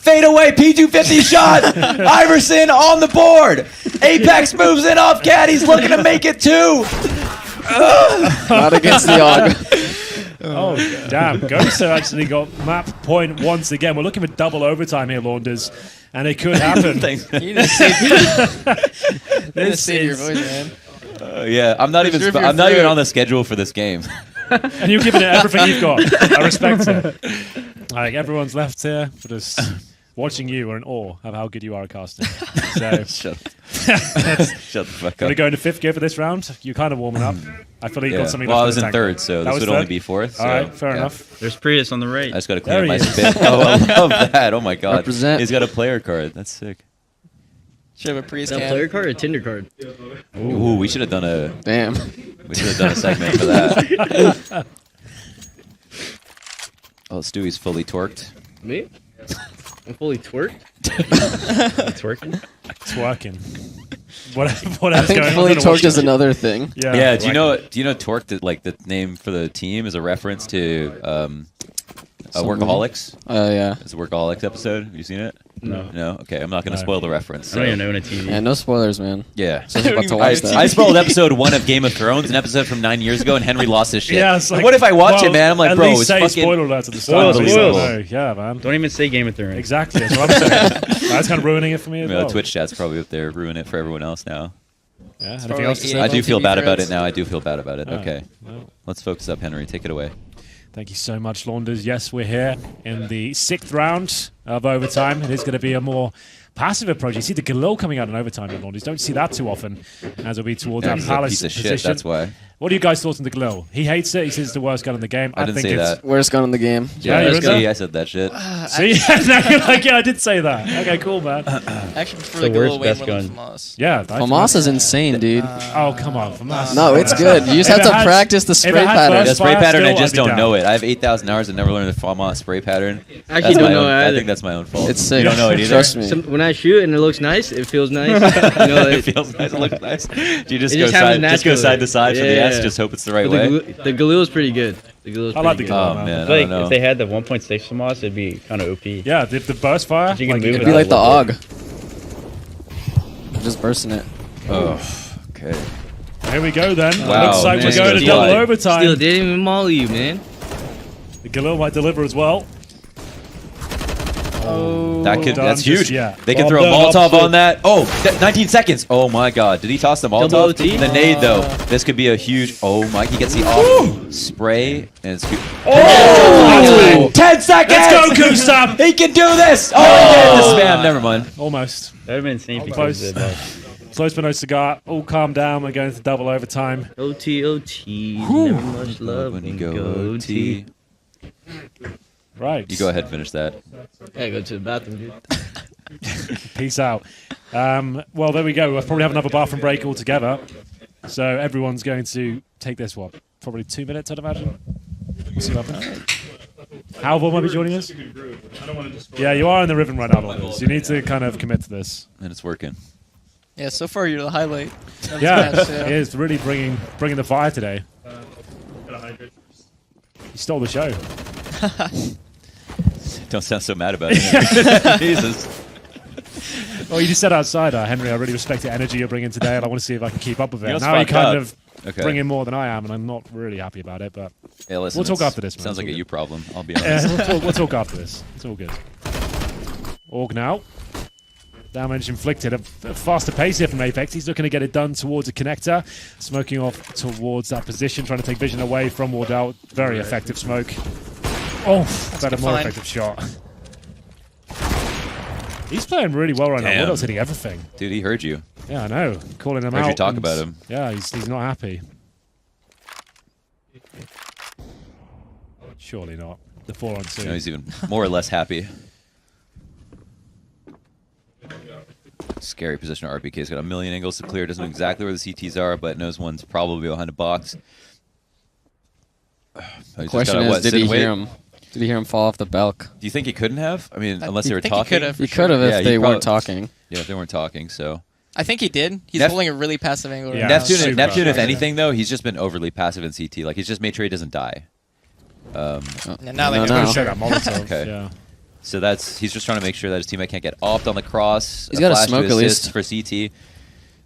Fade away, P250 shot. Iverson on the board. Apex moves in off Cat. He's looking to make it too. Not against the Og. Oh, damn. Ghost actually got map point once again. We're looking for double overtime here, Launders, and it could happen. You just save your voice, man. Yeah, I'm not even on the schedule for this game. And you're giving it everything you've got. I respect it. Like, everyone's left here for just watching you. We're in awe of how good you are at casting. So, Shut the fuck going to up. go into fifth gear for this round. You're kind of warming up. I feel like you got something. Well, I left was in the tank. third, so That this was would only third? be fourth. So, All right, fair enough. There's Prius on the right. I just got to clean There up my he is. spit. Oh, I love that. Oh my god. Represent. He's got a player card. That's sick. Should have a priest Is that a cam. player card or a Tinder card? Ooh, we should have done a Damn. segment for that. Oh, Stewie's fully torqued. Me? I'm fully twerked. Twerking. Twerking. What I else think going fully on? torqued is another thing. Yeah. Do you know torqued? Like the name for the team is a reference to Workaholics. Yeah. It's a Workaholics episode. Have you seen it? No. No. Okay, I'm not going to No. spoil the reference. I don't so- even know a TV. Yeah, no spoilers, man. Yeah. So I was about to I watch that. I spoiled episode 1 of Game of Thrones, an episode from 9 years ago, and Henry lost his shit. Yeah, it's like, what if I watch well, it, man? I'm like, at bro, least it's say fucking. spoiler alert at the start. Spoils, so you spoils. know. Yeah, man. Don't even say Game of Thrones. Exactly. That's what I'm saying. That's kind of ruining it for me as well. Twitch chat's probably up there, ruin it for everyone else now. Yeah. Anything probably else to like say? I eating do feel TV bad about threads. it now. I do feel bad about it. Oh, Okay, well. let's focus up, Henry. Take it away. Thank you so much, Launders. Yes, we're here in the 6th round of overtime. It is going to be a more passive approach. You see the Galil coming out in overtime in Launders. Don't see that too often, as it'll be towards Yeah, that he's a Palace piece of shit. position. That's why. What are you guys' thoughts on the Galil? He hates it. He says it's the worst gun in the game. I didn't think say it's... that. Worst gun in the game. Yeah, you're in see, there? I said that shit. See? Now you're like, yeah, I did say that. Okay, cool, man. Actually, prefer The like a worst little way best more gun. than FAMAS. Yeah. FAMAS is insane, dude. Oh, come on. FAMAS. No, it's good. You just If have it to had- practice the if it spray had pattern. burst The spray fire pattern, I still, just I'd be don't down. know it. I have 8,000 hours and never learned the FAMA spray pattern. I actually That's don't my know own- it I either. think that's my own fault. It's sick. You don't know it either? Trust me. When I shoot and it looks nice, it feels nice. You know, It feels nice. It looks nice. Do you just It go just happens side, just go naturally. side to side for the Yeah. S? Just hope it's the right but way. the Galil is pretty good. The Galil is I like pretty the good. Galil. Oh man. man, I I feel don't like know. if they had the 1.6 FAMAS, it'd be kind of OP. Yeah, the burst fire. You can like, move It'd it be like the out. AUG. Just bursting it. Oh, okay. Here we go then. Wow, Looks like man. we're going to Steal double it. overtime. Still didn't even molly you, man. The Galil might deliver as well. That could, Done, that's just- huge. yeah. They can Bomb throw a done, Molotov opposite. on that. Oh, 19 seconds. Oh my God. Did he toss the Double Molotov? OT? The nade though. This could be a huge. Oh my. He gets the off spray and it's. Oh! 10 seconds. Let's go, Kusam! He can do this. Oh, he did the spam. Never mind. Almost. That would have been insane Close. because of the Close but no cigar. All calm down. We're going to double overtime. OT, OT. Never much love When you go OT. Right. You go ahead and finish that. I go to the bathroom, dude. Peace out. Well, there we go. We'll probably have another bathroom break altogether. So everyone's going to take this, what? Probably 2 minutes, I'd imagine. We'll see what happens. Halvor might be joining us. Yeah, you are in the rhythm right now, Launders. You need to kind of commit to this. And it's working. Yeah, so far you're the highlight. of this Yeah, match, it is really bringing the fire today. You stole the show. Don't sound so mad about it. Jesus. Well, you just said outside, Henry, I really respect the energy you're bringing today, and I want to see if I can keep up with it. You know, it's Now you fucked kind up. of Okay. bring in more than I am, and I'm not really happy about it, but Hey, listen, we'll talk it's- after this, man. Sounds It's like all a you good. problem. I'll be honest. We'll talk after this. It's all good. Org now. Damage inflicted. A faster pace here from Apex. He's looking to get it done towards a connector. Smoking off towards that position, trying to take vision away from Wardell. Very effective smoke. Oh, better, more fine. effective shot. He's playing really well right now. Damn. Wardell's hitting everything. Dude, he heard you. Yeah, I know. Calling him Heard out. you talk and- about him. Yeah, he's not happy. Surely not. The 4-on-2. No, he's even more or less happy. Scary position. RPK's got a million angles to clear. Doesn't know exactly where the CTs are, but knows one's probably behind a box. The question is, did he hear him? Did he hear him fall off the balk? Do you think he couldn't have? I mean, unless they were think he talking. could have. He could have if Yeah, they he weren't probably- talking. Yeah, if they weren't talking. So I think he did. He's Nep- holding a really passive angle right Yeah. now. Super Neptune, if passive. anything, though, he's just been overly passive in CT. Like he's just made sure he doesn't die. And now they No, have no. Show that Molotov. Okay. Yeah. So he's just trying to make sure that his teammate can't get offed on the cross. He's got a flash smoke to at assist least. for CT.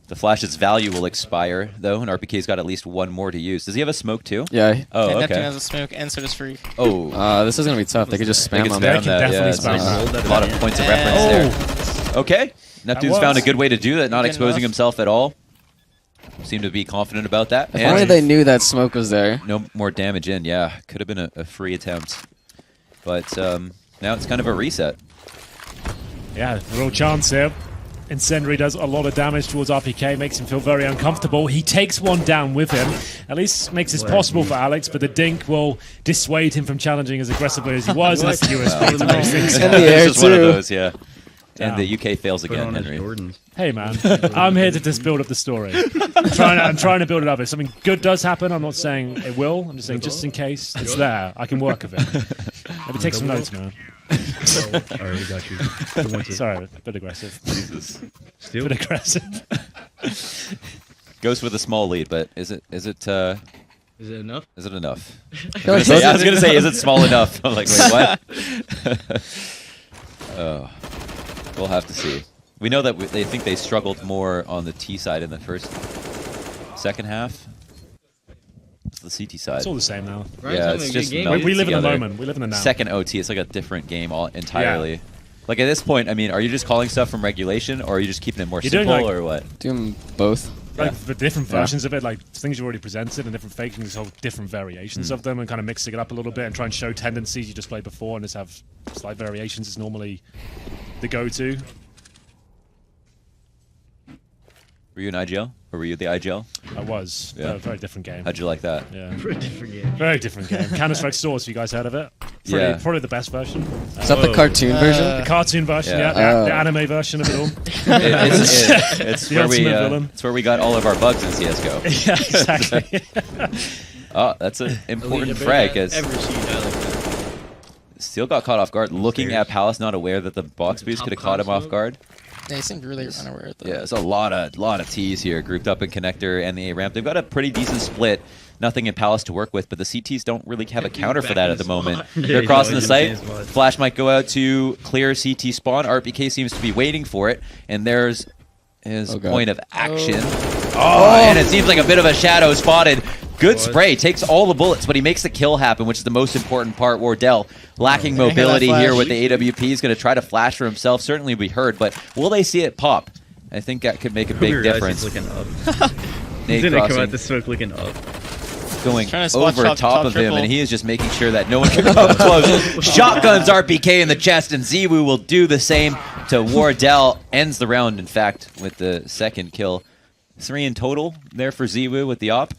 The flash's value will expire, though, and RPK's got at least one more to use. Does he have a smoke, too? Yeah. Oh, Yeah, okay. Neptune has a smoke, and so does Freak. Oh. This is going to be tough. They could just They spam could on spam that. that, definitely yeah. spam A lot of points of reference there. Okay. Neptune's works. found a good way to do that, not Good exposing enough. himself at all. Seemed to be confident about that. If only they knew that smoke was there. No more damage in, yeah. Could have been a free attempt. But now it's kind of a reset. Yeah, real chance here. Incendiary does a lot of damage towards RPK, makes him feel very uncomfortable. He takes one down with him, at least makes this possible for Alex, but the Dink will dissuade him from challenging as aggressively as he was, and that's the USB to make things. In the air, This is one of too. those, yeah. And the UK fails Put again, on his Henry. Jordans. Hey man, I'm here to just build up the story. I'm trying to build it up. If something good does happen, I'm not saying it will. I'm just saying just in case it's there, I can work with it. Maybe take some notes, man. Alright, we got you. Who wants it? Sorry, a bit aggressive. Jesus. Steal? Bit aggressive. Goes with a small lead, but is it Is it enough? Is it enough? feel like I was going to say, is it small enough? I'm like, wait, what? Oh, we'll have to see. We know that they think they struggled more on the T side in the second half. It's the CT side. It's all the same now. Ryan's Yeah, having it's a just good game. melted We live in the together. moment. We live in the now. Second OT, it's like a different game entirely. Like at this point, I mean, are you just calling stuff from regulation, or are you just keeping it more You're doing, simple, like- or what? Doing both. Like Yeah. the different Yeah. versions of it, like things you've already presented and different fakings, whole different variations of them, and kind of mixing it up a little bit and try and show tendencies you just played before and just have slight variations is normally the go-to. Were you in IGL, or were you the IGL? I was. Yeah. A very different game. How'd you like that? Yeah. For a different game. Very different game. Counter-Strike Source, you guys heard of it? Yeah. Probably the best version. Is that the cartoon version? The cartoon version, Yeah. yeah. Oh. The anime version of it all. It's The where we ultimate villain. it's where we got all of our bugs in CS:GO. Yeah, exactly. Oh, that's an important Elite frag. I've As ever seen a guy like that. Steel got caught off guard, looking at Palace, not aware that the box boost Top could have caught him off console. guard. They seemed really unaware though. Yeah, there's a lot of T's here grouped up in connector and the A ramp. They've got a pretty decent split. Nothing in Palace to work with, but the CTs don't really have a counter for that at the moment. Yeah, They're he's crossing the always site. in the same spot. Flash might go out to clear CT spawn. RPK seems to be waiting for it, and there's his Oh, God. point of action. Oh, and it seems like a bit of a shadow spotted. Good spray, takes all the bullets, but he makes the kill happen, which is the most important part. Wardell lacking mobility flash. here with the AWP. He's going to try to flash for himself. Certainly be heard, but will they see it pop? I think that could make a big difference. He's looking up. Nade He's gonna come crossing, out the smoke looking up. going Trying to spot over top- top top of him, triple. and he is just making sure that no one can come close. Shotguns RPK in the chest, and Ziwu will do the same to Wardell. Ends the round, in fact, with the second kill. 3 in total there for Ziwu with the op.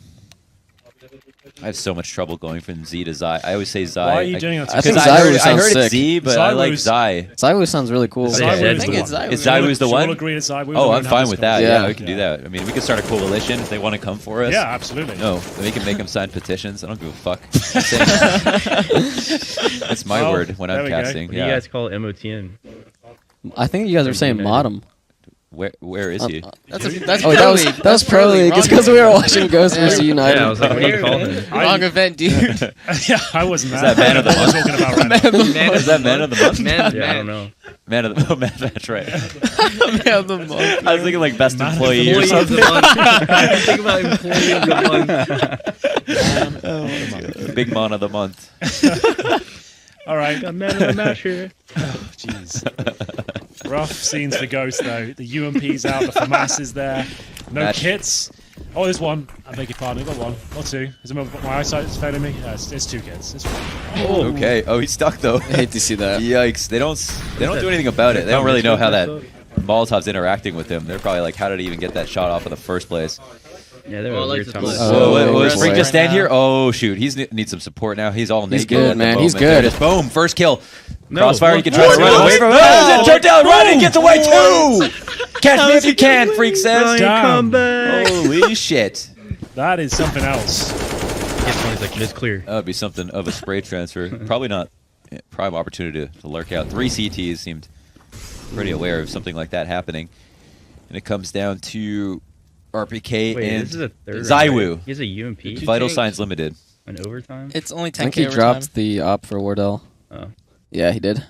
I have so much trouble going from Z to Zai. I always say Zai. Why are you doing that? I think Because Zai I sounds heard it's sick. Z, but I like Zaiwu's- Zai. Zaiwu sounds really cool. Zai- Zaiwu I is think the it's one. Zaiwu. Is Zaiwu's the Should we all one? agree it's Zaiwu? Oh, We I'm can fine have with this that. Yeah. Yeah, we can do that. I mean, we could start a coalition if they want to come for us. Yeah, absolutely. No, we can make them sign petitions. I don't give a fuck. That's my Well, word when there I'm we go. casting. What do Yeah. you guys call MOTN? I think you guys were saying mod him. Where is he? That's Oh, Pro League. that was Pro League. It's because we were watching Ghost vs. United. Yeah, I was like, what do you call him? Wrong event, dude. Yeah, I wasn't Is there. that man of the I was month? talking about right now. Man Is that man of the month? Man, Yeah, I don't know. Man of the month. That's right. Man of the month. I was thinking like best Man of employee or Employee of something. the month. Think about employee of the month. Big man of the month. All right. Got man of the match here. Jeez. Rough scenes for Ghost, though. The UMP's out, the FAMAS is there. No Match. kits. Oh, there's one. I beg your pardon. I've got one. Or two. Is it my eyesight is failing me? It's 2 kits. It's fine. Okay. Oh, he's stuck though. I hate to see that. Yikes! They don't do anything about it. They don't really know how that Molotov's interacting with him. They're probably like, how did he even get that shot off in the first place? Yeah, they Oh, I were like weird this time. play. Whoa, Oh, is Spring boy. just stand Right here? now. Oh shoot, he's needs some support now. He's all naked. He's good, at the man. He's moment. There good. it is. Boom! First kill. No, Crossfire. You can try what? to run away from it. Oh, turn down. Run and gets away too. Catch me if you can, Freak says. Damn. Holy shit! That is something else. Gets one, he's like, it's clear. That would be something of a spray transfer. Probably not prime opportunity to lurk out. 3 CTs seemed pretty aware of something like that happening, and it comes down to RPK Wait, and this is a third round, Zaiwu. right? He has a UMP Vital tanks. Signs Limited. in overtime. It's only I think 10k he overtime. dropped the op for Wardell. Oh. Yeah, he did.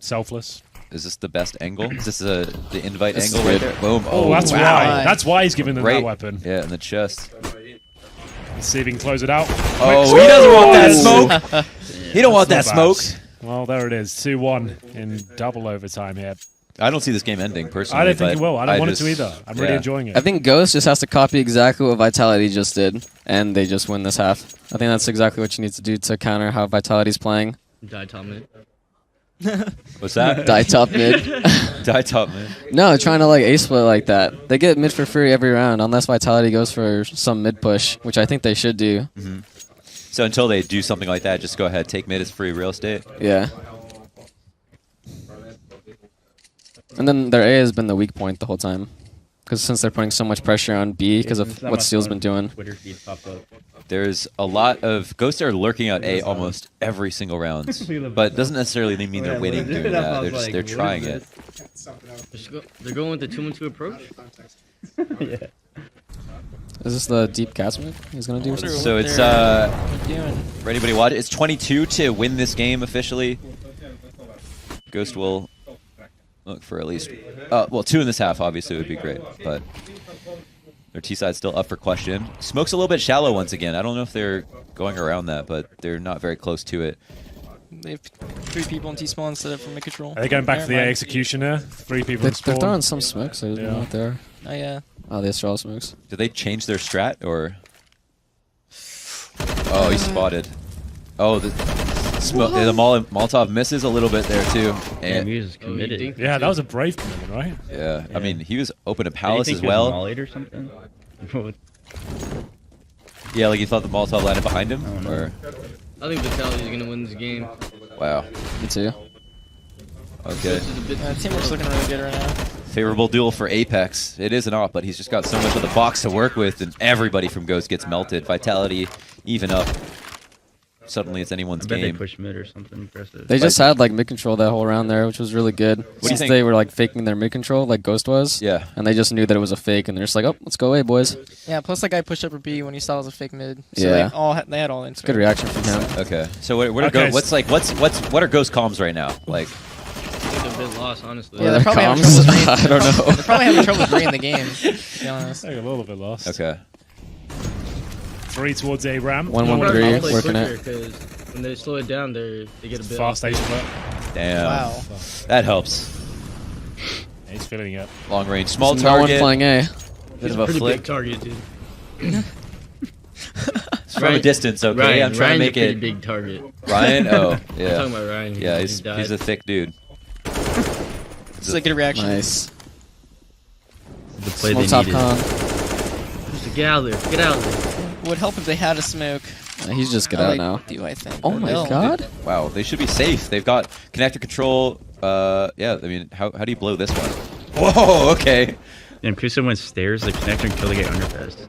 Selfless. Is this the best angle? Is this the invite This is angle right good. there? Boom. Oh, that's wow. why. That's why he's giving them Right. that weapon. Yeah, in the chest. Let's see if he can close it out. Oh, he doesn't want that smoke. He don't want that That's not smoke. bad. Well, there it is. 2-1 in double overtime here. I don't see this game ending personally. I don't think but it will. I don't want just- it to either. I'm really enjoying it. I think Ghost just has to copy exactly what Vitality just did, and they just win this half. I think that's exactly what you need to do to counter how Vitality's playing. Die top mid. What's that? Die top mid. Die top mid. No, trying to like ace split like that. They get mid for free every round unless Vitality goes for some mid push, which I think they should do. So until they do something like that, just go ahead. Take mid as free real estate. Yeah. And then their A has been the weak point the whole time. Because since they're putting so much pressure on B because of what Steel's been doing. Twitter feed popped up. There's a lot of ghosts are lurking out A almost every single round, but it doesn't necessarily mean they're winning doing that. They're trying it. They're going with the 2-1-2 approach. Yeah. Is this the deep gas move he's going to do? Or something? So it's for anybody watch, it's 22 to win this game officially. Ghost will look for at least, well, 2 in this half obviously would be great, but their T side's still up for question. Smoke's a little bit shallow once again. I don't know if they're going around that, but they're not very close to it. They have 3 people in T-spawn instead of from mid control. Are they going back for the A executioner? 3 people in They're spawn. throwing some smokes. So Yeah. out there. Oh, yeah. Oh, the Astral smokes. Did they change their strat or? Oh, he's spotted. Oh, the Molotov misses a little bit there too. And And he was committed. Yeah, that was a brave commitment, right? yeah, I mean he was open to Did you Palace think as he was well. mollied or something? Yeah, like you thought the Molotov landed behind him, Oh, no. or I think Vitality is gonna win this game. wow. Me too. Okay. This is a bit Teamwork's looking really good right now. Favorable duel for Apex. It is an op, but he's just got so much of the box to work with, and everybody from Ghost gets melted. Vitality even up. Suddenly it's anyone's I bet they game. push mid or something impressive. They just had like mid control that whole round there, which was really good. do you Since think? they were like faking their mid control, like Ghost was. Yeah. And they just knew that it was a fake, and they're just like, "Oh, let's go away, boys." Yeah, plus that guy pushed up a B when he saw it was a fake mid. So Yeah. they had all in. Good reaction from him. Okay. So what are Okay, what are Ghost comms right now? Like I think they're a bit lost, honestly. Yeah, they're probably having Comms? trouble with I don't know. They're probably having trouble with reading the game, to be honest. They're a little bit lost. okay. 3 towards A-Ram. 1-1-3, I'll play working quicker, it. 'cause when they slow it down, they get a bit Fast off. A split. Damn. Wow. That helps. He's filling it. Long range. Small So no one target. playing A. Bit of a a pretty flick. big target, dude. It's from a distance, okay? Ryan, I'm trying Ryan's to a make pretty it. big target. Ryan? Oh, I'm yeah. talking about Ryan. Yeah, He he's died. a thick dude. This is a good reaction. Nice. The play Small they top needed. con. Just get out of there. Get out of there. Would help if they had a smoke. He's just get Oh, out they now. Do I think? Oh Or my they'll- god. Wow, they should be safe. They've got connector control. Yeah, I mean, how do you blow this one? Whoa, okay. Damn, Kusa went stairs, the connector, and killed the guy underpassed.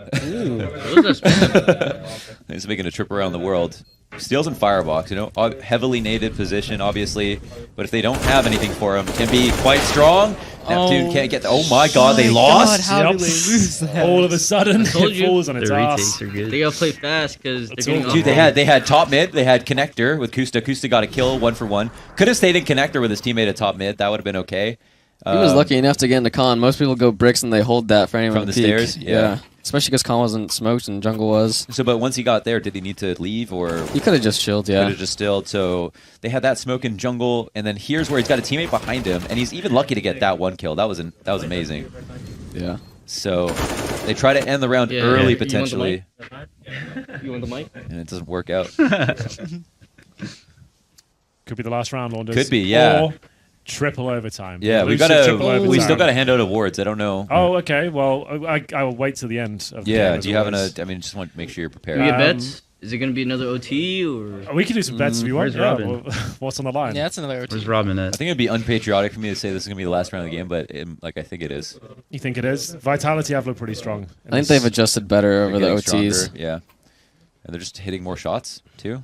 What was that spell? He's making a trip around the world. Steals in Firebox, you know, heavily naded position, obviously. But if they don't have anything for him, can be quite strong. Neptune can't get. Oh my God, they lost. God, how Yep. did they lose that? All of a sudden, told it you. falls on its Their ass. retakes are good. They gotta play fast because they're That's getting all. off. Dude, they had top mid, they had connector with Kusta. Kusta got a kill 1-for-1. Could have stayed in connector with his teammate at top mid. That would have been okay. He was lucky enough to get into con. Most people go bricks and they hold that for anyone From to the peek. stairs? Yeah. Especially because con wasn't smoked and jungle was. So, but once he got there, did he need to leave or He could have just chilled, could yeah. have just stilled? So they had that smoke in jungle, and then here's where he's got a teammate behind him, and he's even lucky to get that one kill. That was amazing. Yeah. So they try to end the round Yeah, early yeah. potentially, You want the mic? and it doesn't work out. Could be the last round, Launders. Could be, yeah. Or triple overtime. Yeah, we Elusive gotta. triple We overtime. still gotta hand out awards. I don't know. Oh, okay. Well, I will wait till the end of the Yeah. game, as Do you have always. I mean, just want to make sure you're Do prepared. we get Um, bets? Is it gonna be another OT or? We can do some bets if you want. Where's Yeah, Robin? well, what's on the line? Yeah, that's another OT. Where's Robin I at? think it'd be unpatriotic for me to say this is gonna be the last round of the game, but I think it is. You think it is? Vitality have looked pretty strong. I think they've adjusted better over the They're OTs. getting stronger, yeah, and they're just hitting more shots too.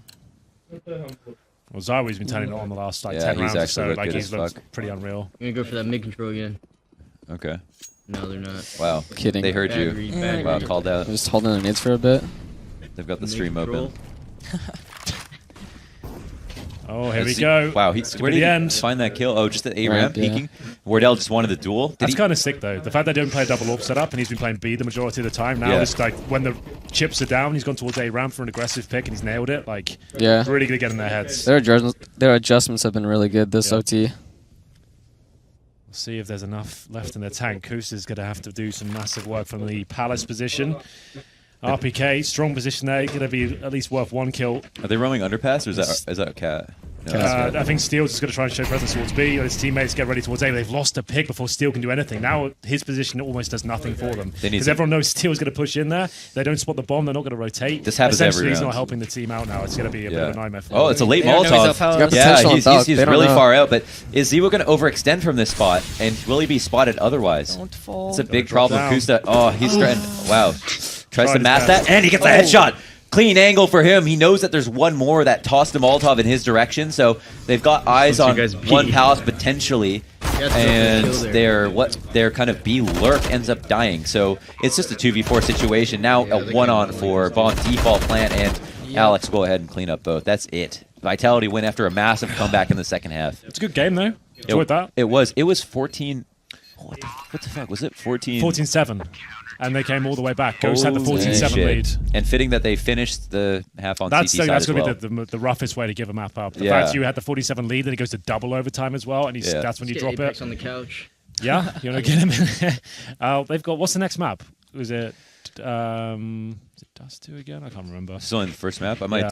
Well, Zawi's been turning it on the last like Yeah, 10 he's rounds or actually so. looked Like good he's as looked fuck. pretty unreal. I'm gonna go for that mid control again. Okay. No, they're not. Wow. Kidding. They heard Bad you. read, Yeah, bad Wow, read. called out. Just holding their nades for a bit. They've got the Mid stream control. open. Oh, here we Let's see. go. Wow, It's where gonna be did the he end. find that kill? Oh, just at A Ramp, ramp yeah. peeking. Wardell just wanted the duel. Did That's he? kind of sick, though. The fact they don't play a double AWP setup and he's been playing B the majority of the time. Now, Yeah. just like when the chips are down, he's gone towards A ramp for an aggressive pick and he's nailed it. Like, Yeah. really going to get in their heads. Their adjustments have been really good this Yeah. OT. We'll see if there's enough left in the tank. Kus is going to have to do some massive work from the Palace position. RPK, strong position there. Going to be at least worth 1 kill. Are they roaming underpass, or is that a cat? No, that's I think Steele's just going to try and show presence towards B. His teammates get ready towards A. They've lost a pick before Steele can do anything. Now his position almost does nothing for them. Because everyone knows Steele's going to push in there. They don't spot the bomb. They're not going to rotate. This happens Essentially, every he's round. not helping the team out now. It's going to be a bit of a nightmare for Oh, them. it's a late They don't know he's Molotov. up high. Yeah, He's They don't really know. far out, but is Ziwa going to overextend from this spot? And will he be spotted otherwise? Don't fall. It's a big drop problem. down. Kusta, oh, he's trying. Wow. Tries Tried to his mask best. that, and he gets a headshot. Clean angle for him. He knows that there's one more that tossed a Molotov in his direction, so they've got eyes Once on you guys beat. one Palace potentially, Yeah, and kill there. their kind of B lurk ends up dying. So it's just a 2v4 situation. Now Yeah, a they one-on can't for Bomb Default Plant, and Alex will go ahead and clean up both. That's it. Vitality win after a massive comeback in the second half. It's a good game, though. Enjoyed that. It was 14. What the fuck was it? 14. 14-7. And they came all the way back. Ghost had the Holy 14-7 shit. lead. And fitting that they finished the half on That's CT side that's as going well. to be the roughest way to give a map up. The Yeah. fact you had the 47 lead, then it goes to double overtime as well, and Yeah. that's when you Get drop Apex it. on the couch. Yeah, you want to get him in. They've got, what's the next map? Was it Dust 2 again? I can't remember. Still in the first map. I might Yeah.